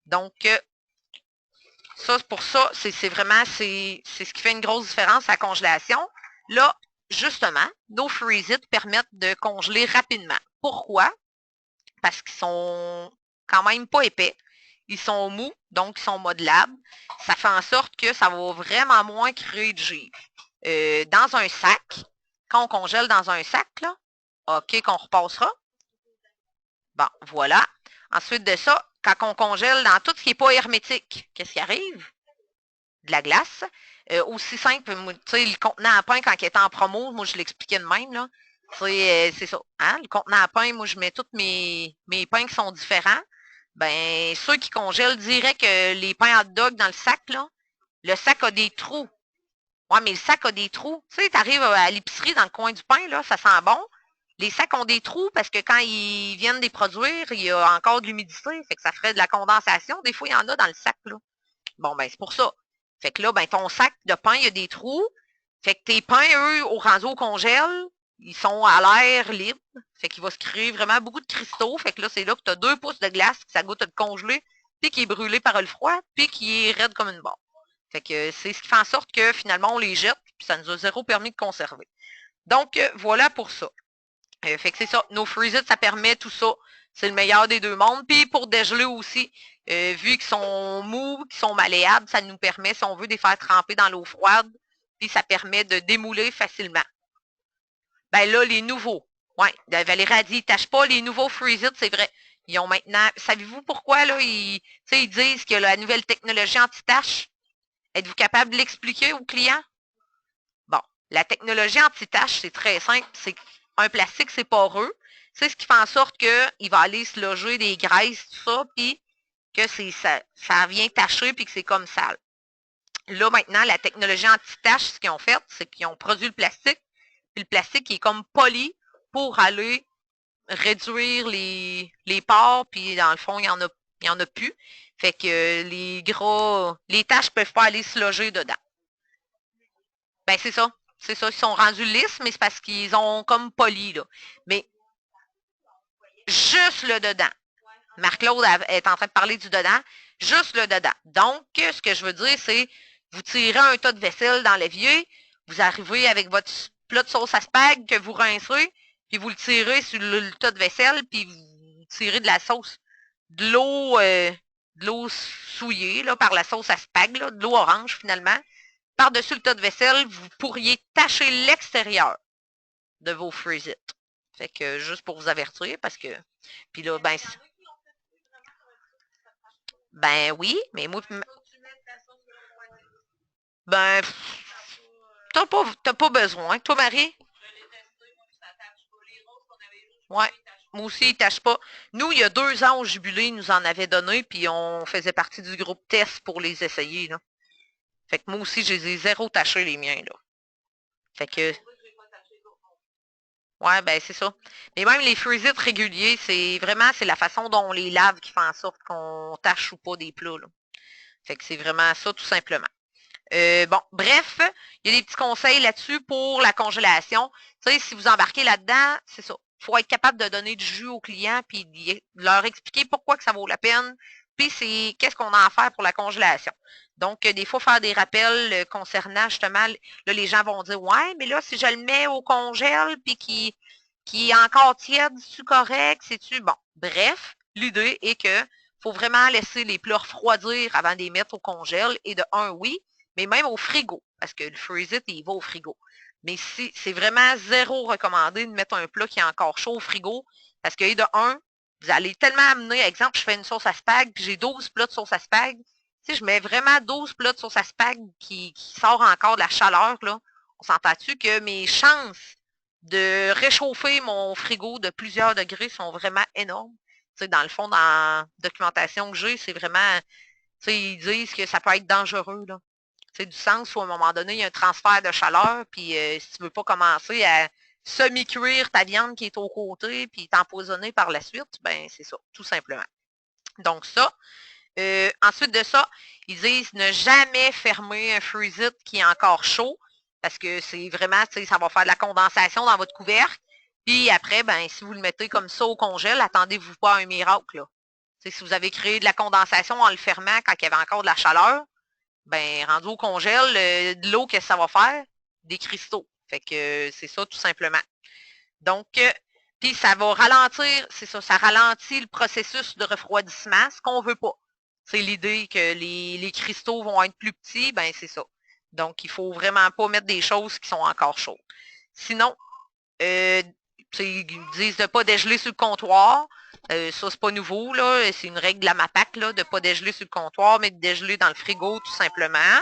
Donc, ça, pour ça, c'est ce qui fait une grosse différence à la congélation. Là, justement, nos freeze it permettent de congeler rapidement. Pourquoi? Parce qu'ils sont quand même pas épais. Ils sont mous, donc ils sont modelables. Ça fait en sorte que ça va vraiment moins créer de givre. Dans un sac, quand on congèle dans un sac, là, OK, qu'on repassera. Bon, voilà. Ensuite de ça, quand on congèle dans tout ce qui n'est pas hermétique, qu'est-ce qui arrive? De la glace. Aussi simple, tu sais, le contenant à pain, quand il était en promo, moi, je l'expliquais de même, là. C'est ça. Hein? Le contenant à pain, moi, je mets tous mes pains qui sont différents. Ben, ceux qui congèlent diraient que les pains hot dog dans le sac, là, le sac a des trous. Ouais, mais le sac a des trous. Tu sais, tu arrives à l'épicerie dans le coin du pain, là, ça sent bon. Les sacs ont des trous parce que quand ils viennent les produire, il y a encore de l'humidité, fait que ça ferait de la condensation. Des fois, il y en a dans le sac, là. Bon, ben, c'est pour ça. Fait que là, ben, ton sac de pain, il y a des trous. Fait que tes pains, eux, au rendu au congèle, ils sont à l'air libre. Fait qu'il va se créer vraiment beaucoup de cristaux. Fait que là, c'est là que tu as 2 pouces de glace qui ça goûte à te congeler, puis qui est brûlé par le froid, puis qui est raide comme une barre. Fait que c'est ce qui fait en sorte que finalement, on les jette, puis ça nous a zéro permis de conserver. Donc, voilà pour ça. Fait que c'est ça. Nos freeze-it, ça permet tout ça. C'est le meilleur des deux mondes. Puis pour dégeler aussi, vu qu'ils sont mous, qu'ils sont malléables, ça nous permet, si on veut, de les faire tremper dans l'eau froide. Puis ça permet de démouler facilement. Ben là, les nouveaux. Ouais, Valérie a dit, ils tâchent pas. Les nouveaux freeze-it, c'est vrai. Ils ont maintenant. Savez-vous pourquoi, là? Ils disent que la nouvelle technologie anti-tache. Êtes-vous capable de l'expliquer aux clients? Bon, la technologie anti-tache, c'est très simple. C'est un plastique, c'est poreux. C'est ce qui fait en sorte qu'il va aller se loger des graisses, tout ça, puis que ça vient tacher, puis que c'est comme sale. Là, maintenant, la technologie anti-tache, ce qu'ils ont fait, c'est qu'ils ont produit le plastique, puis le plastique qui est comme poli pour aller réduire les pores, puis dans le fond, il y en a plus. Fait que les taches ne peuvent pas aller se loger dedans. Ben, c'est ça. C'est ça. Ils sont rendus lisses, mais c'est parce qu'ils ont comme poli, là. Mais juste le dedans. Marc-Claude est en train de parler du dedans. Juste le dedans. Donc, ce que je veux dire, c'est vous tirez un tas de vaisselle dans l'évier, vous arrivez avec votre plat de sauce à spag que vous rincez, puis vous le tirez sur le tas de vaisselle, puis vous tirez de la sauce, de l'eau souillée là, par la sauce à spag, là, de l'eau orange finalement. Par-dessus le tas de vaisselle, vous pourriez tacher l'extérieur de vos freeze-it. Fait que juste pour vous avertir, parce que. Puis là, ben oui, mais moi. Ben. T'as pas besoin. Toi, Marie? Ouais. Moi aussi, ils tâchent pas. Nous, il y a 2 ans au jubilé, ils nous en avaient donné, puis on faisait partie du groupe test pour les essayer. Là. Fait que moi aussi, je les ai zéro tachés, les miens. Là. Fait que. Ouais, ben c'est ça. Mais même les freeze-it réguliers, c'est la façon dont on les lave qui fait en sorte qu'on tâche ou pas des plats. Là. Fait que c'est vraiment ça, tout simplement. Bon, bref, il y a des petits conseils là-dessus pour la congélation. Tu sais, si vous embarquez là-dedans, c'est ça. Il faut être capable de donner du jus aux clients puis de leur expliquer pourquoi que ça vaut la peine. Puis c'est qu'est-ce qu'on a à faire pour la congélation. Donc, des fois, faire des rappels concernant justement, là, les gens vont dire ouais, mais là, si je le mets au congèle puis qui est encore tiède, c'est-tu correct, c'est-tu bon. Bref, l'idée est que faut vraiment laisser les plats refroidir avant de les mettre au congèle. Et de un, oui, mais même au frigo, parce que le freeze-it, il va au frigo. Mais si c'est vraiment zéro recommandé de mettre un plat qui est encore chaud au frigo, parce que de un, vous allez tellement amener, exemple, je fais une sauce à spag, puis j'ai 12 plats de sauce à spag. Si je mets vraiment 12 plats de sauce à spag qui sort encore de la chaleur, là, on s'entend-tu que mes chances de réchauffer mon frigo de plusieurs degrés sont vraiment énormes. Tu sais, dans le fond, dans la documentation que j'ai, c'est vraiment, tu sais, ils disent que ça peut être dangereux, là. C'est du sens où à un moment donné, il y a un transfert de chaleur, puis si tu ne veux pas commencer à semi-cuire ta viande qui est au côté, puis t'empoisonner par la suite, ben c'est ça, tout simplement. Donc ça. Ensuite de ça, ils disent ne jamais fermer un freeze-it qui est encore chaud, parce que c'est vraiment, tu sais, ça va faire de la condensation dans votre couvercle. Puis après, ben si vous le mettez comme ça au congèle, attendez-vous pas à un miracle, là. Si vous avez créé de la condensation en le fermant quand il y avait encore de la chaleur, ben rendu au congèle, de l'eau, qu'est-ce que ça va faire? Des cristaux. Fait que c'est ça tout simplement. Donc, puis ça va ralentir, c'est ça, ça ralentit le processus de refroidissement, ce qu'on veut pas. C'est l'idée que les cristaux vont être plus petits, ben c'est ça. Donc, il ne faut vraiment pas mettre des choses qui sont encore chaudes. Sinon, ils disent de ne pas dégeler sur le comptoir. Ça, c'est pas nouveau, là. C'est une règle de la MAPAC, là, de ne pas dégeler sur le comptoir, mais de dégeler dans le frigo, tout simplement.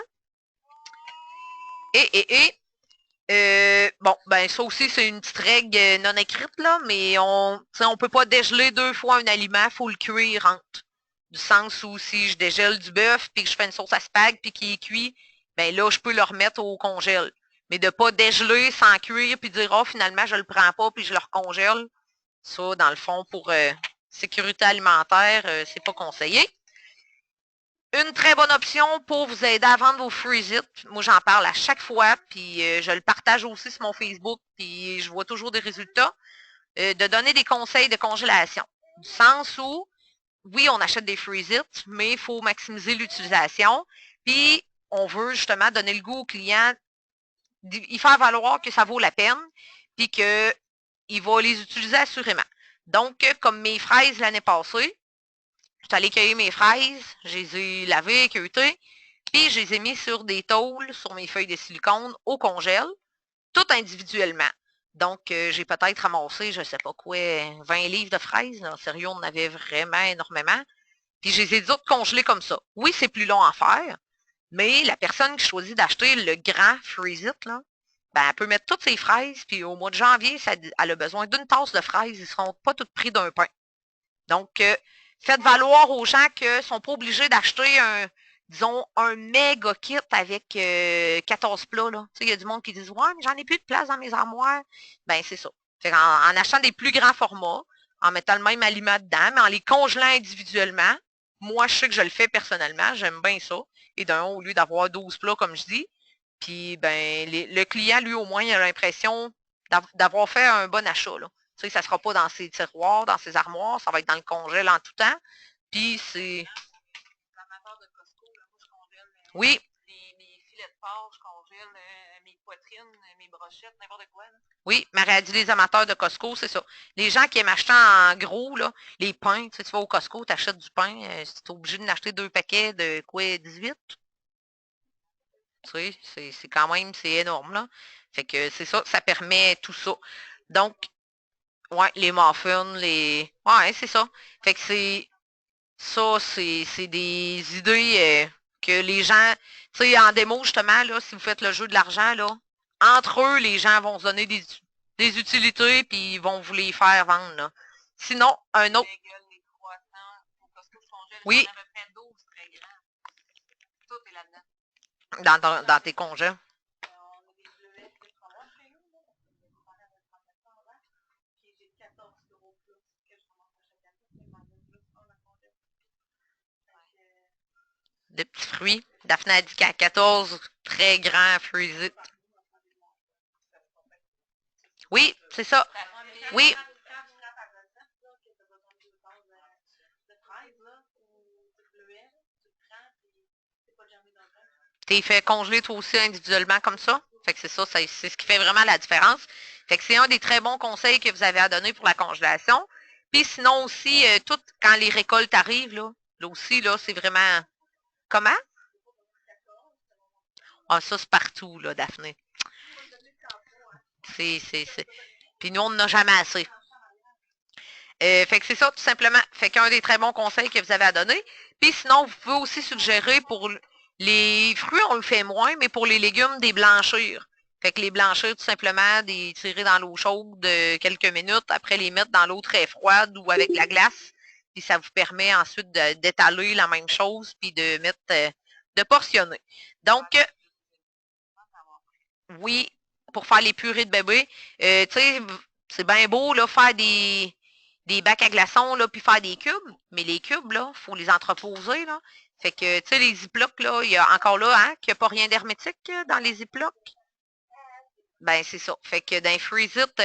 Bon, ben ça aussi, c'est une petite règle non écrite, là, mais on ne peut pas dégeler 2 fois un aliment, il faut le cuire entre. Du sens où si je dégèle du bœuf, puis que je fais une sauce à spag, puis qu'il est cuit, ben là, je peux le remettre au congèle. Mais de ne pas dégeler sans cuire, puis dire, oh, finalement, je ne le prends pas, puis je le recongèle. Ça, dans le fond, pour sécurité alimentaire, c'est pas conseillé. Une très bonne option pour vous aider à vendre vos Freeze It. Moi, j'en parle à chaque fois, puis je le partage aussi sur mon Facebook, puis je vois toujours des résultats. De donner des conseils de congélation. Du sens où, oui, on achète des Freeze It, mais il faut maximiser l'utilisation. Puis, on veut justement donner le goût au client, y faire valoir que ça vaut la peine, puis qu'il va les utiliser assurément. Donc, comme mes fraises l'année passée, je suis allée cueillir mes fraises, je les ai lavées, cueilletées, puis je les ai mis sur des tôles, sur mes feuilles de silicone, au congèle, tout individuellement. Donc, j'ai peut-être ramassé, je ne sais pas quoi, 20 livres de fraises. Là. Sérieux, on en avait vraiment énormément. Puis, je les ai toutes congelées comme ça. Oui, c'est plus long à faire, mais la personne qui choisit d'acheter le grand Freeze It, là, ben, elle peut mettre toutes ses fraises, puis au mois de janvier, elle a besoin d'une tasse de fraises. Ils ne seront pas toutes pris d'un pain. Donc, faites valoir aux gens qu'ils ne sont pas obligés d'acheter disons, un méga kit avec 14 plats. Là. Tu sais, il y a du monde qui dit « Ouais, mais j'en ai plus de place dans mes armoires. » Ben, c'est ça. Fait en achetant des plus grands formats, en mettant le même aliment dedans, mais en les congelant individuellement, moi, je sais que je le fais personnellement. J'aime bien ça. Et d'un, au lieu d'avoir 12 plats, comme je dis, puis, ben, le client, lui, au moins, il a l'impression d'avoir fait un bon achat. Là. Tu sais, ça ne sera pas dans ses tiroirs, dans ses armoires, ça va être dans le congèle en tout temps. Puis, c'est... Oui. Mes filets de porc, je congèle mes poitrines, mes brochettes, n'importe quoi. Là. Oui, Marie a dit les amateurs de Costco, c'est ça. Les gens qui aiment acheter en gros, là, les pains, tu sais, tu vas au Costco, tu achètes du pain, tu es obligé d'en acheter 2 paquets de quoi, 18? Tu sais, c'est quand même, c'est énorme, là. Fait que c'est ça, ça permet tout ça. Donc, ouais, les muffins, ouais, c'est ça. Fait que c'est des idées que les gens, tu sais, en démo, justement, là, si vous faites le jeu de l'argent, là, entre eux, les gens vont se donner des utilités, puis ils vont vous les faire vendre, là. Sinon, un autre... Oui. Tout est là-dedans. Dans tes congés. De petits fruits. Daphné a dit qu'à 14 très grands fruits. Oui, c'est ça. Oui. T'es fait congeler toi aussi individuellement comme ça. Fait que c'est ça, c'est ce qui fait vraiment la différence. Fait que c'est un des très bons conseils que vous avez à donner pour la congélation. Puis sinon aussi, tout quand les récoltes arrivent, là aussi, là, c'est vraiment... Comment? Ah, ça, c'est partout, là, Daphné. Puis nous, on n'en a jamais assez. Fait que c'est ça, tout simplement. Fait qu'un des très bons conseils que vous avez à donner. Puis sinon, vous pouvez aussi suggérer pour les fruits, on le fait moins, mais pour les légumes, des blanchir. Fait que les blanchir, tout simplement, des tirer dans l'eau chaude quelques minutes, après les mettre dans l'eau très froide ou avec la glace. Puis ça vous permet ensuite d'étaler la même chose, puis de mettre, de portionner. Donc, oui, pour faire les purées de bébé, tu sais, c'est bien beau, là, faire des bacs à glaçons, là, puis faire des cubes, mais les cubes, là, il faut les entreposer, là. Fait que, tu sais, les ziplocs, là, il y a encore là, hein, qu'il n'y a pas rien d'hermétique dans les ziplocs. Ben, c'est ça. Fait que dans les Freeze It, tu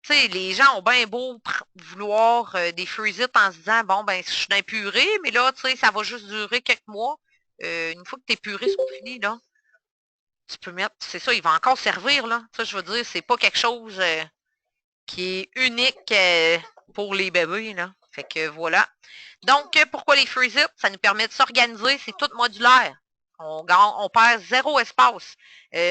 sais, les gens ont bien beau vouloir des Freeze It en se disant, bon, ben, je suis dans les purées, mais là, tu sais, ça va juste durer quelques mois. Une fois que tes purées sont finies, là, tu peux mettre, c'est ça, il va encore servir, là. Ça, je veux dire, c'est pas quelque chose qui est unique pour les bébés, là. Fait que voilà. Donc, pourquoi les Freeze It? Ça nous permet de s'organiser, c'est tout modulaire. On perd 0 espace.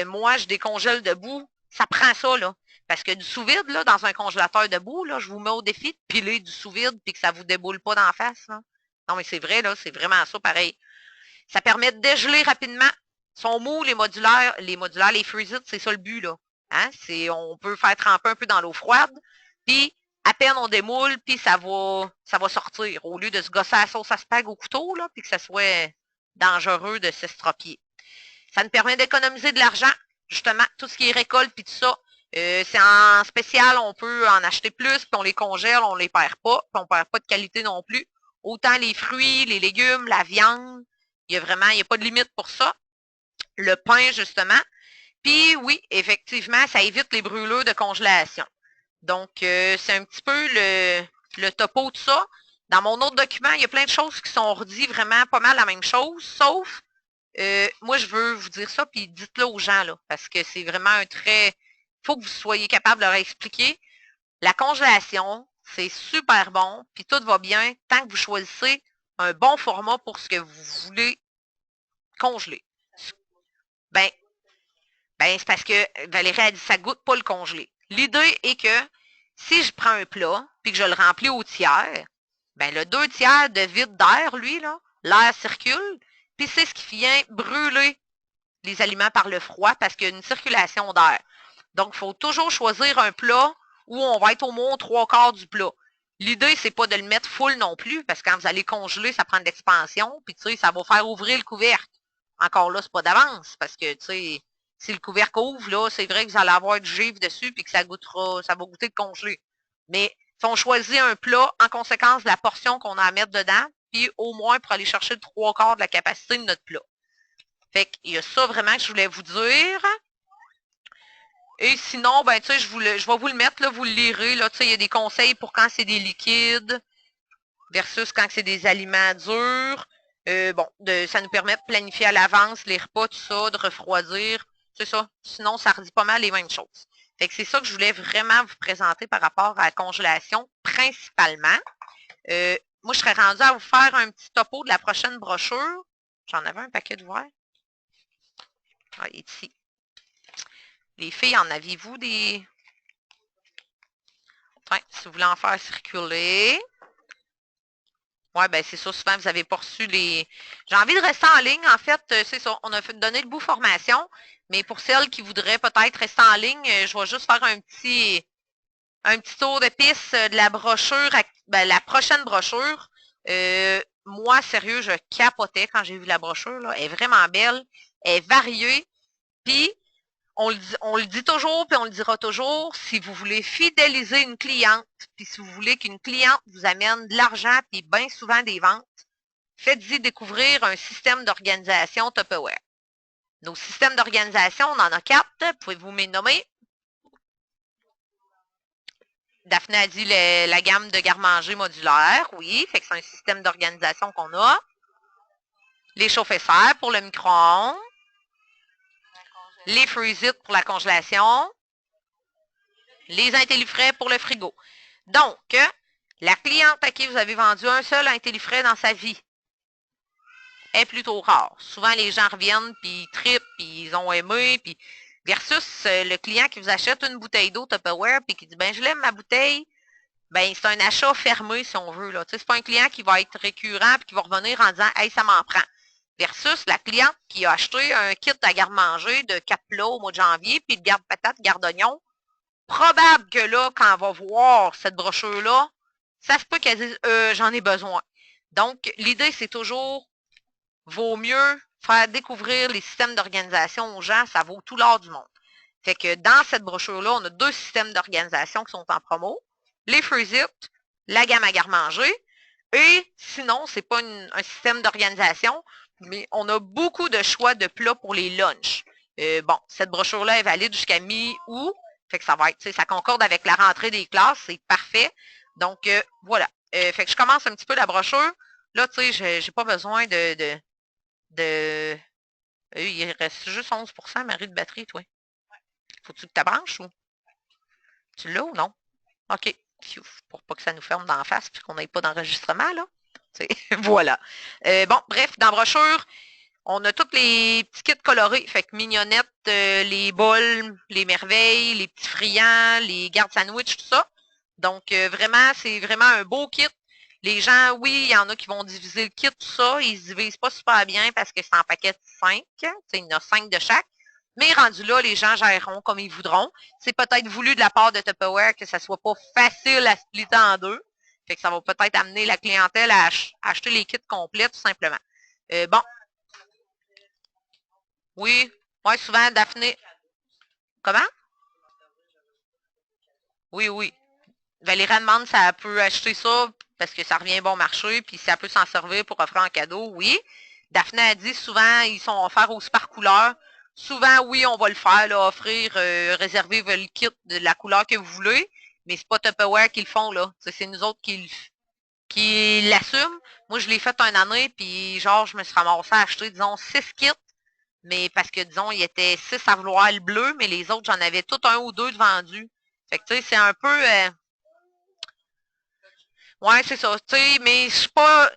Moi, je décongèle debout, ça prend ça, là. Parce que du sous-vide, là, dans un congélateur debout, là, je vous mets au défi de piler du sous-vide puis que ça vous déboule pas d'en face, là. Non, mais c'est vrai, là, c'est vraiment ça, pareil. Ça permet de dégeler rapidement. Ils sont mous, les modulaires, les Freeze It, c'est ça le but, là. Hein? On peut faire tremper un peu dans l'eau froide, puis à peine on démoule, puis ça va sortir. Au lieu de se gosser à la sauce à spag au couteau, là, puis que ça soit dangereux de s'estropier. Ça nous permet d'économiser de l'argent. Justement, tout ce qui est récolte, puis tout ça, c'est en spécial, on peut en acheter plus, puis on les congèle, on les perd pas, puis on perd pas de qualité non plus. Autant les fruits, les légumes, la viande, Il n'y a pas de limite pour ça. Le pain, justement. Puis oui, effectivement, ça évite les brûlures de congélation. Donc, c'est un petit peu le topo de ça. Dans mon autre document, il y a plein de choses qui sont redites vraiment pas mal la même chose, sauf, moi, je veux vous dire ça, puis dites-le aux gens, là, parce que c'est vraiment un trait, il faut que vous soyez capable de leur expliquer. La congélation, c'est super bon, puis tout va bien tant que vous choisissez un bon format pour ce que vous voulez congeler. Ben, c'est parce que Valérie a dit ça goûte pas le congelé. L'idée est que si je prends un plat puis que je le remplis au tiers, ben le 2 tiers de vide d'air, lui, là, l'air circule, puis c'est ce qui vient brûler les aliments par le froid parce qu'il y a une circulation d'air. Donc, il faut toujours choisir un plat où on va être au moins 3/4 du plat. L'idée, c'est pas de le mettre full non plus, parce que quand vous allez congeler, ça prend de l'expansion, puis tu sais, ça va faire ouvrir le couvercle. Encore là, c'est pas d'avance, parce que tu sais, si le couvercle ouvre, là, c'est vrai que vous allez avoir du givre dessus, puis que ça va goûter le congelé. Mais si on choisit un plat en conséquence de la portion qu'on a à mettre dedans, puis au moins pour aller chercher le 3/4 de la capacité de notre plat. Fait qu'il y a ça vraiment que je voulais vous dire. Et sinon, ben, tu sais, je vais vous le mettre, là, vous le lirez, là, tu sais, il y a des conseils pour quand c'est des liquides versus quand c'est des aliments durs. Bon, ça nous permet de planifier à l'avance les repas, tout ça, de refroidir, c'est ça. Sinon, ça redit pas mal les mêmes choses. Fait que c'est ça que je voulais vraiment vous présenter par rapport à la congélation, principalement. Moi, je serais rendue à vous faire un petit topo de la prochaine brochure. J'en avais un paquet de verre. Ah, il est ici. Les filles, en aviez-vous des... Enfin, si vous voulez en faire circuler. Ouais, ben c'est ça, souvent vous avez pas reçu les... J'ai envie de rester en ligne, en fait, c'est ça. On a donné le bout formation, mais pour celles qui voudraient peut-être rester en ligne, je vais juste faire un petit tour de piste de la brochure, la prochaine brochure. Moi, sérieux, je capotais quand j'ai vu la brochure, là. Elle est vraiment belle, elle est variée, puis on le dit toujours, puis on le dira toujours, si vous voulez fidéliser une cliente, puis si vous voulez qu'une cliente vous amène de l'argent, puis bien souvent des ventes, faites-y découvrir un système d'organisation Tupperware. Nos systèmes d'organisation, on en a 4. Pouvez-vous me nommer? Daphné a dit la gamme de garde-manger modulaire. Oui, fait que c'est un système d'organisation qu'on a. Les chauffe-serres pour le micro-ondes. Les freeze-it pour la congélation. Les intellifrais pour le frigo. Donc, la cliente à qui vous avez vendu un seul intellifrais dans sa vie est plutôt rare. Souvent, les gens reviennent, puis ils trippent, puis ils ont aimé, puis versus le client qui vous achète une bouteille d'eau Tupperware, puis qui dit, ben je l'aime ma bouteille, ben c'est un achat fermé, si on veut. Là. C'est pas un client qui va être récurrent, puis qui va revenir en disant, hey, ça m'en prend. Versus la cliente qui a acheté un kit à garde-manger de 4 plats au mois de janvier, puis de garde-patate, garde-oignon, probable que là, quand on va voir cette brochure-là, ça se peut qu'elle dise, j'en ai besoin. Donc, l'idée, c'est toujours, vaut mieux faire découvrir les systèmes d'organisation aux gens, ça vaut tout l'or du monde. Fait que dans cette brochure-là, on a 2 systèmes d'organisation qui sont en promo, les freeze-it, la gamme à garde-manger, et sinon, c'est pas un système d'organisation, mais on a beaucoup de choix de plats pour les lunchs. Bon, cette brochure-là est valide jusqu'à mi-août, fait que ça va être, ça concorde avec la rentrée des classes, c'est parfait. Donc, voilà. Fait que je commence un petit peu la brochure. Là, tu sais, j'ai pas besoin il reste juste 11%, Marie, de batterie, toi. Faut-tu que tu branches ou? Tu l'as ou non? OK. Pour pas que ça nous ferme d'en face puis qu'on n'ait pas d'enregistrement, là. Voilà. Bon, bref, dans la brochure, on a tous les petits kits colorés. Fait que mignonnettes, les bols, les merveilles, les petits friands, les gardes sandwich, tout ça. Donc, vraiment, c'est vraiment un beau kit. Les gens, oui, il y en a qui vont diviser le kit, tout ça. Ils se divisent pas super bien parce que c'est en paquet de 5. Il y en a 5 de chaque. Mais rendu là, les gens géreront comme ils voudront. C'est peut-être voulu de la part de Tupperware que ça soit pas facile à splitter en 2. Fait que ça va peut-être amener la clientèle à acheter les kits complets, tout simplement. Bon. Oui. Ouais, souvent, Daphné. Comment? Oui, oui. Valérie demande si elle peut acheter ça parce que ça revient bon marché, puis si elle peut s'en servir pour offrir en cadeau, oui. Daphné a dit souvent, ils sont offerts aussi par couleur. Souvent, oui, on va le faire, là, offrir, réserver le kit de la couleur que vous voulez, mais c'est pas Tupperware qui le font, là. C'est nous autres qui l'assument. Moi, je l'ai fait une année, puis genre, je me suis ramassée à acheter, disons, 6 kits, mais parce que, disons, il y était 6 à vouloir le bleu, mais les autres, j'en avais tout un ou deux de vendus. Fait que, tu sais, c'est un peu... ouais, c'est ça. Tu sais, mais je suis pas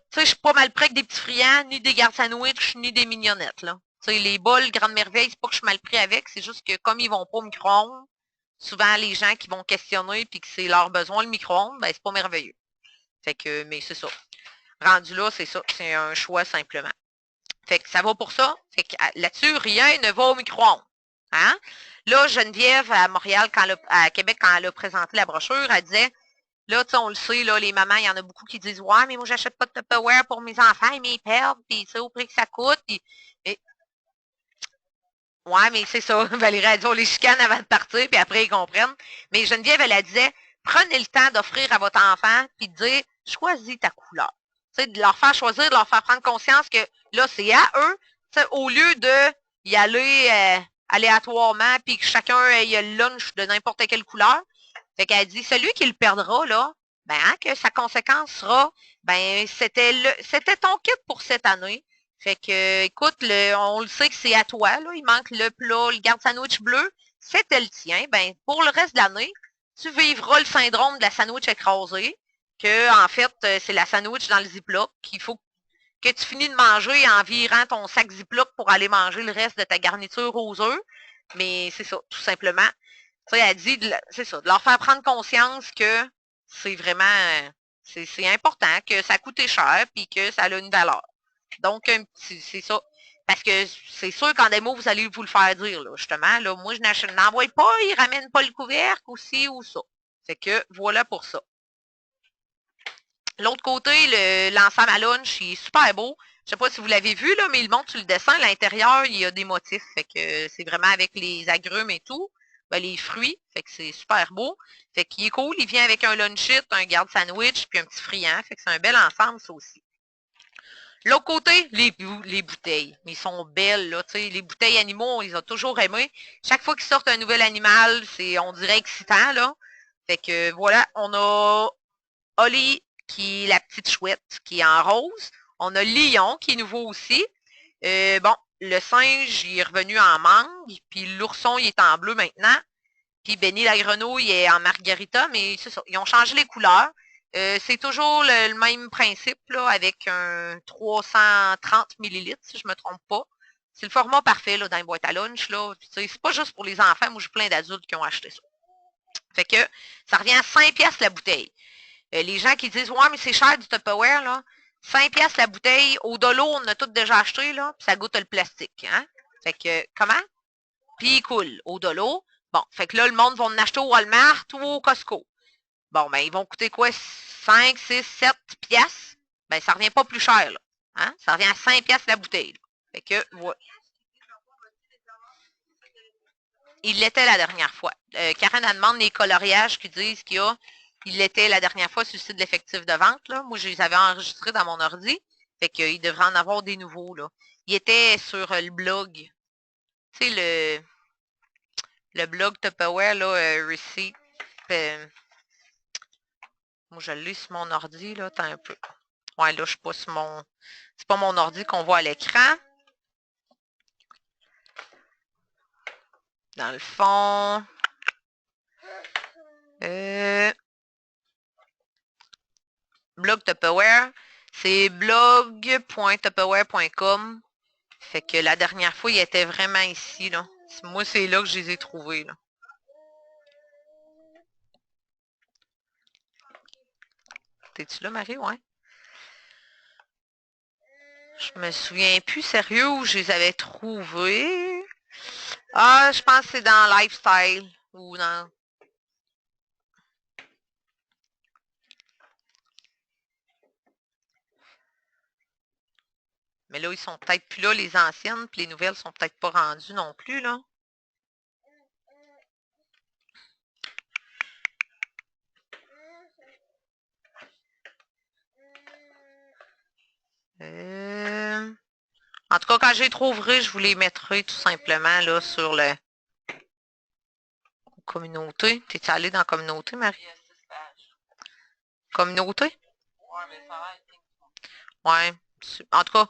mal près avec des petits friands, ni des gardes sandwich, ni des mignonnettes, là. Tu sais, les bols, grande merveille, c'est pas que je suis mal pris avec, c'est juste que comme ils vont pas au micro-ondes, souvent les gens qui vont questionner puis que c'est leur besoin le micro-ondes, ben c'est pas merveilleux. Fait que, mais c'est ça. Rendu là, c'est ça. C'est un choix simplement. Fait que ça va pour ça. Fait que là-dessus, rien ne va au micro-ondes. Hein? Là, Geneviève, à Montréal, à Québec, quand elle a présenté la brochure, elle disait, là, tu sais, on le sait, là, les mamans, il y en a beaucoup qui disent, ouais, mais moi, j'achète pas de Tupperware pour mes enfants, mais ils perdent, puis tu sais, au prix que ça coûte. Puis, ouais, mais c'est ça. Valérie a dit, on les chicane avant de partir, puis après, ils comprennent. Mais Geneviève, elle disait, prenez le temps d'offrir à votre enfant, puis de dire, choisis ta couleur. Tu sais, de leur faire choisir, de leur faire prendre conscience que là, c'est à eux, tu sais, au lieu de y aller aléatoirement, puis que chacun ait le lunch de n'importe quelle couleur. Fait qu'elle dit, celui qui le perdra, là, ben, hein, que sa conséquence sera, ben, c'était ton kit pour cette année. Fait que, écoute, on le sait que c'est à toi, là. Il manque le plat, le garde sandwich bleu. C'était le tien. Ben, pour le reste de l'année, tu vivras le syndrome de la sandwich écrasée, que, en fait, c'est la sandwich dans le Ziploc, qu'il faut que tu finis de manger en virant ton sac Ziploc pour aller manger le reste de ta garniture aux œufs. Mais c'est ça, tout simplement. Tu sais, elle dit, c'est ça, de leur faire prendre conscience que c'est vraiment, c'est important, que ça coûte cher, puis que ça a une valeur. Donc, c'est ça. Parce que c'est sûr qu'en démo, vous allez vous le faire dire, là, justement. Là, moi, je n'envoie pas, ils ramènent pas le couvercle, ou ci, ou ça. Fait que, voilà pour ça. L'autre côté, l'ensemble à lunch, il est super beau. Je sais pas si vous l'avez vu, là, mais il montre sur le dessin, à l'intérieur, il y a des motifs. Fait que c'est vraiment avec les agrumes et tout. Ben, les fruits. Fait que c'est super beau. Fait qu'il est cool. Il vient avec un lunchit, un garde sandwich, puis un petit friand. Fait que c'est un bel ensemble, ça aussi. L'autre côté, les bouteilles. Mais ils sont belles, là. T'sais, les bouteilles animaux, ils ont toujours aimé. Chaque fois qu'ils sortent un nouvel animal, c'est, on dirait, excitant, là. Fait que voilà, on a Holly, qui est la petite chouette, qui est en rose. On a Lion, qui est nouveau aussi. Bon, le singe, il est revenu en mangue, puis l'ourson, il est en bleu maintenant. Puis Benny la grenouille est en margarita, mais c'est ça, ils ont changé les couleurs. C'est toujours le même principe, là, avec un 330 millilitres, si je ne me trompe pas. C'est le format parfait là, dans les boîtes à lunch. Là. C'est pas juste pour les enfants, moi j'ai plein d'adultes qui ont acheté ça. Fait que ça revient à 5 piastres la bouteille. Les gens qui disent, ouais, mais c'est cher du Tupperware, là. 5 piastres la bouteille. Au dolo, on a tout déjà acheté, là, puis ça goûte le plastique. Hein? Fait que, comment? Puis il coule au dolo. Bon, fait que là, le monde va en acheter au Walmart ou au Costco. Bon, ben, ils vont coûter quoi? 5, 6, 7 piastres? Ben, ça revient pas plus cher, là. Hein? Ça revient à 5 piastres la bouteille. Là. Fait que, ouais. Il l'était la dernière fois. Karen elle demande les coloriages qui disent qu'il y a. Il l'était la dernière fois sur le site de l'effectif de vente. Là. Moi, je les avais enregistrés dans mon ordi. Fait qu'il devrait en avoir des nouveaux. Là. Il était sur le blog. Tu sais, le blog Tupperware, là, Receipt. Moi, je l'ai sur mon ordi, là, t'as un peu. Ouais, là, je suis pas sur mon. C'est pas mon ordi qu'on voit à l'écran. Dans le fond. Blog Tupperware. C'est blog.tupperware.com. Fait que la dernière fois, il était vraiment ici, là. Moi, c'est là que je les ai trouvés, là. T'es-tu là, Marie? Ouais. Je me souviens plus, sérieux, où je les avais trouvés. Ah, je pense que c'est dans Lifestyle. Ou dans... Mais là, ils sont peut-être plus là, les anciennes, puis les nouvelles sont peut-être pas rendues non plus, là. En tout cas, quand je les trouverai, je vous les mettrai tout simplement là sur le communauté. T'es-tu allé dans la communauté, Marie? Communauté? Ouais. En tout cas,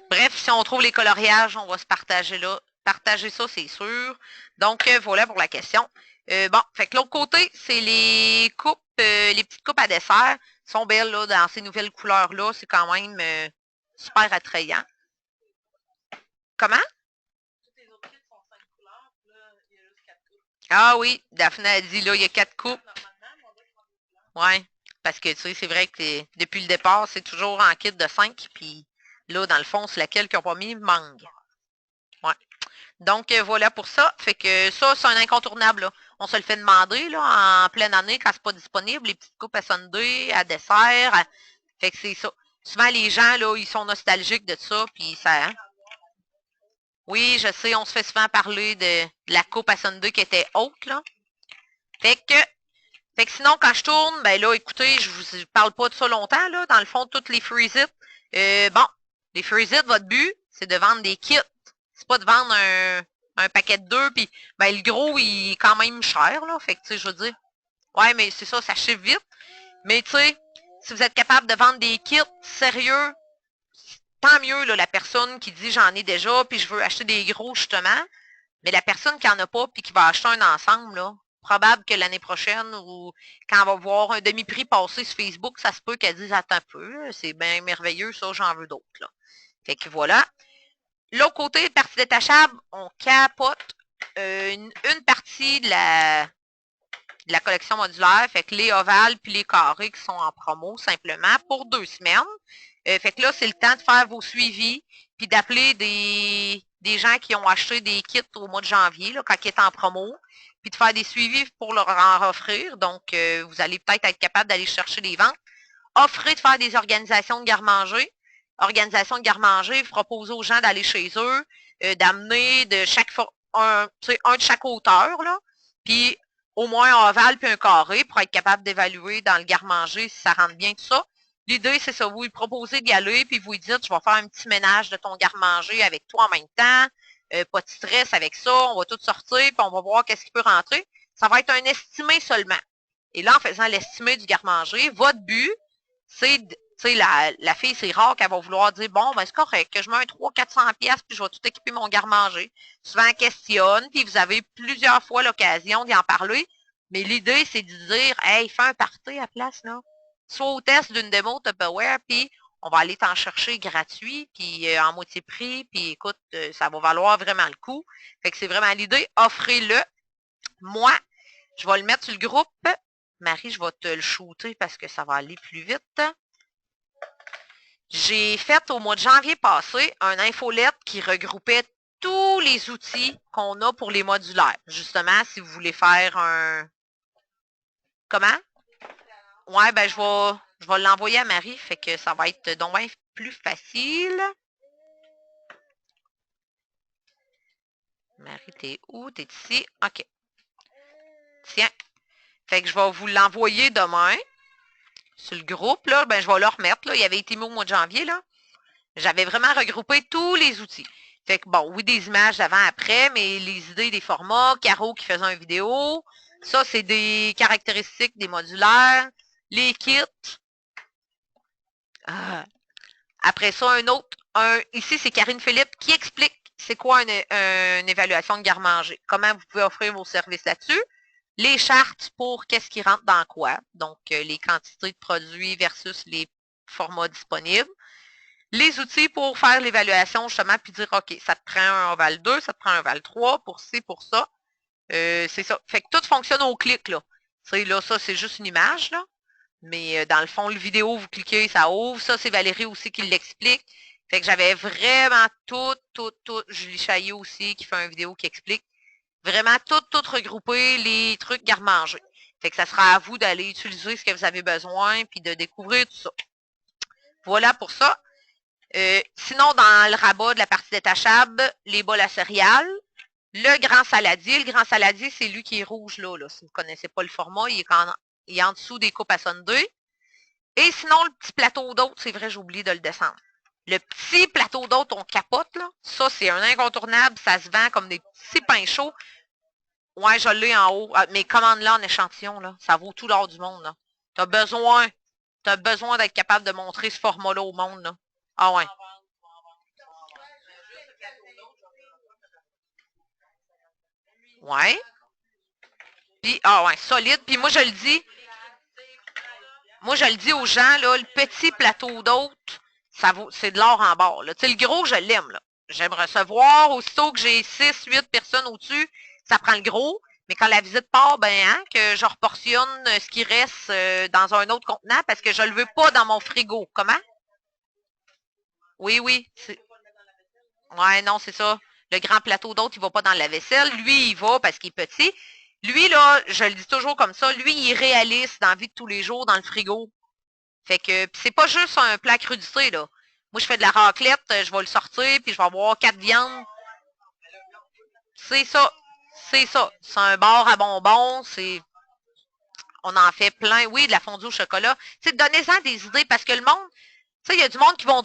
bref, si on trouve les coloriages, on va se partager là. Partager ça, c'est sûr. Donc, voilà pour la question. Bon, fait que l'autre côté, c'est les coupes, les petites coupes à dessert. Sont belles là, dans ces nouvelles couleurs-là. C'est quand même super attrayant. Comment? Toutes les autres kits sont 5 couleurs, puis là, il y a juste 4 coupes. Ah oui, Daphné a dit là, il y a 4 coupes. Normalement, on doit prendre des couleurs. Ouais. Parce que tu sais, c'est vrai que depuis le départ, c'est toujours en kit de 5. Puis là, dans le fond, c'est laquelle qu'ils n'ont pas mis mangue. Ouais. Donc, voilà pour ça. Fait que ça, c'est un incontournable. Là. On se le fait demander là, en pleine année quand c'est pas disponible. Les petites coupes à sundae, à dessert. Fait que c'est ça. Souvent, les gens, là, ils sont nostalgiques de ça. Puis ça. Hein? Oui, je sais, on se fait souvent parler de la coupe à sundae qui était haute. Là. Fait que sinon, quand je tourne, ben là, écoutez, je vous parle pas de ça longtemps. Là. Dans le fond, toutes les Freeze It. Bon, les Freeze It, votre but, c'est de vendre des kits. C'est pas de vendre un paquet de 2, puis ben, le gros, il est quand même cher, là. Fait que, tu sais, je veux dire, ouais, mais c'est ça chiffre vite. Mais, tu sais, si vous êtes capable de vendre des kits sérieux, tant mieux, là, la personne qui dit j'en ai déjà, puis je veux acheter des gros, justement. Mais la personne qui en a pas, puis qui va acheter un ensemble, là, probable que l'année prochaine, ou quand on va voir un demi-prix passer sur Facebook, ça se peut qu'elle dise attends un peu, c'est bien merveilleux, ça, j'en veux d'autres, là. Fait que voilà. L'autre côté, partie détachable, on capote une partie de la collection modulaire, fait que les ovales puis les carrés qui sont en promo simplement pour 2 semaines. Fait que là, c'est le temps de faire vos suivis puis d'appeler des gens qui ont acheté des kits au mois de janvier, là, quand ils étaient en promo, puis de faire des suivis pour leur en offrir. Donc, vous allez peut-être être capable d'aller chercher des ventes. Offrez de faire des organisations de garde-manger. Organisation de garde-manger, proposer aux gens d'aller chez eux, d'amener de chaque un de chaque hauteur, là, puis au moins un ovale puis un carré pour être capable d'évaluer dans le garde-manger si ça rentre bien, tout ça. L'idée, c'est ça, vous lui proposez d'y aller, puis vous lui dites, je vais faire un petit ménage de ton garde-manger avec toi en même temps, pas de stress avec ça, on va tout sortir, puis on va voir qu'est-ce qui peut rentrer. Ça va être un estimé seulement. Et là, en faisant l'estimé du garde-manger, votre but, c'est tu sais, la fille, c'est rare qu'elle va vouloir dire, bon, ben c'est correct, que je mets un 300-400$, puis je vais tout équiper mon garde-manger. Souvent, elle questionne, puis vous avez plusieurs fois l'occasion d'y en parler, mais l'idée, c'est de dire, hey, fais un party à place, là. Soit au test d'une démo Tupperware, puis on va aller t'en chercher gratuit, puis en moitié prix, puis écoute, ça va valoir vraiment le coup. Fait que c'est vraiment l'idée, offrez-le. Moi, je vais le mettre sur le groupe. Marie, je vais te le shooter parce que ça va aller plus vite. J'ai fait au mois de janvier passé un infolette qui regroupait tous les outils qu'on a pour les modulaires. Justement, si vous voulez faire un... Comment? Ouais, ben je vais l'envoyer à Marie, fait que ça va être donc bien plus facile. Marie, t'es où? T'es ici? OK. Tiens. Fait que je vais vous l'envoyer demain. Sur le groupe, là, ben, je vais le remettre. Là. Il avait été mis au mois de janvier. Là. J'avais vraiment regroupé tous les outils. Fait que, bon, oui, des images d'avant-après, mais les idées des formats, Caro qui faisait une vidéo. Ça, c'est des caractéristiques des modulaires. Les kits. Après ça, un autre. Ici, c'est Karine Philippe qui explique c'est quoi une évaluation de garde-manger. Comment vous pouvez offrir vos services là-dessus. Les chartes pour qu'est-ce qui rentre dans quoi. Donc, les quantités de produits versus les formats disponibles. Les outils pour faire l'évaluation, justement, puis dire, OK, ça te prend un Oval 2, ça te prend un Oval 3 pour ci, pour ça. C'est ça. Fait que tout fonctionne au clic, là. Tu sais, là, ça, c'est juste une image, là. Mais dans le fond, le vidéo, vous cliquez, ça ouvre. Ça, c'est Valérie aussi qui l'explique. Fait que j'avais vraiment tout. Julie Chaillot aussi qui fait une vidéo qui explique. Vraiment tout regroupé, les trucs garde-manger. Fait que ça sera à vous d'aller utiliser ce que vous avez besoin puis de découvrir tout ça. Voilà pour ça. Sinon, dans le rabat de la partie détachable, les bols à céréales, le grand saladier. Le grand saladier, c'est lui qui est rouge là. Si vous ne connaissez pas le format, il est en dessous des coupes à sundae. Et sinon, le petit plateau d'autres, c'est vrai, j'ai oublié de le descendre. Le petit plateau d'autres, on capote, là. Ça, c'est un incontournable. Ça se vend comme des petits pains chauds. Ouais, je l'ai en haut. Mais commande-là en échantillon, là. Ça vaut tout l'or du monde, là. T'as besoin d'être capable de montrer ce format-là au monde, là. Ah ouais. Ouais. Puis, ah ouais, solide. Puis moi, je le dis aux gens, là, le petit plateau d'hôtes, ça vaut, c'est de l'or en barre. Tu sais, le gros, je l'aime, là. J'aime recevoir. Aussitôt que j'ai 6, 8 personnes au-dessus, ça prend le gros. Mais quand la visite part, ben, hein, que je reportionne ce qui reste dans un autre contenant parce que je le veux pas dans mon frigo. Comment? Oui, oui. Ouais, non, c'est ça. Le grand plateau d'hôtes, il va pas dans la vaisselle. Lui, il va parce qu'il est petit. Lui, là, je le dis toujours comme ça, lui, il est réaliste dans la vie de tous les jours, dans le frigo. Fait que c'est pas juste un plat crudité, là. Moi, je fais de la raclette, je vais le sortir, puis je vais avoir 4 viandes. C'est ça. C'est ça. C'est un bar à bonbons, c'est... On en fait plein. Oui, de la fondue au chocolat. Tu sais, donnez-en des idées, parce que le monde, tu sais, il y a du monde qui vont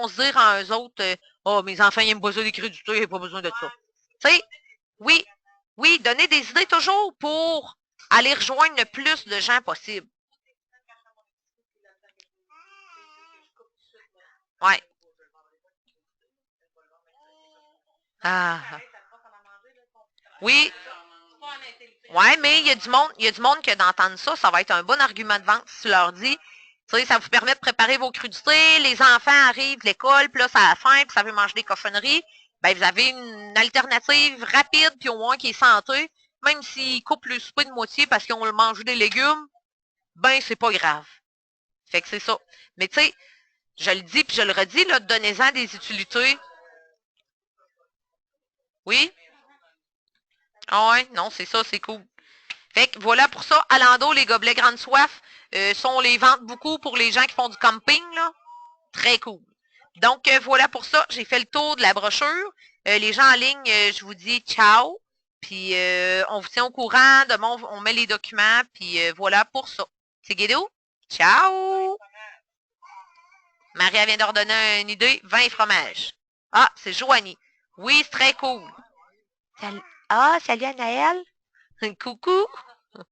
se dire à eux autres, oh, mes enfants, ils aiment pas ça des crudités, ils n'ont pas besoin de ça. Tu sais, oui, oui, donnez des idées toujours pour aller rejoindre le plus de gens possible. Ouais. Ah. Oui. Ouais, mais il y a du monde que d'entendre ça, ça va être un bon argument de vente si tu leur dis. Tu sais, ça vous permet de préparer vos crudités, les enfants arrivent de l'école, puis là, ça a faim, puis ça veut manger des cochonneries. Ben, vous avez une alternative rapide, puis au moins qui est santé, même s'ils coupent le souper de moitié parce qu'ils ont mangé des légumes, ben, c'est pas grave. Fait que c'est ça. Mais tu sais, je le dis, puis je le redis, là, donnez-en des utilités. Oui? Ah ouais, non, c'est ça, c'est cool. Fait que voilà pour ça. À Lando, les gobelets grande soif, on les vend beaucoup pour les gens qui font du camping, là. Très cool. Donc, voilà pour ça. J'ai fait le tour de la brochure. Les gens en ligne, je vous dis ciao. Puis, on vous tient au courant. Demain, on met les documents. Puis, voilà pour ça. C'est Guido? Ciao! Maria vient d'ordonner une idée. 20 fromages. Ah, c'est Joanie. Oui, c'est très cool. Ah, salut Anaëlle. Coucou.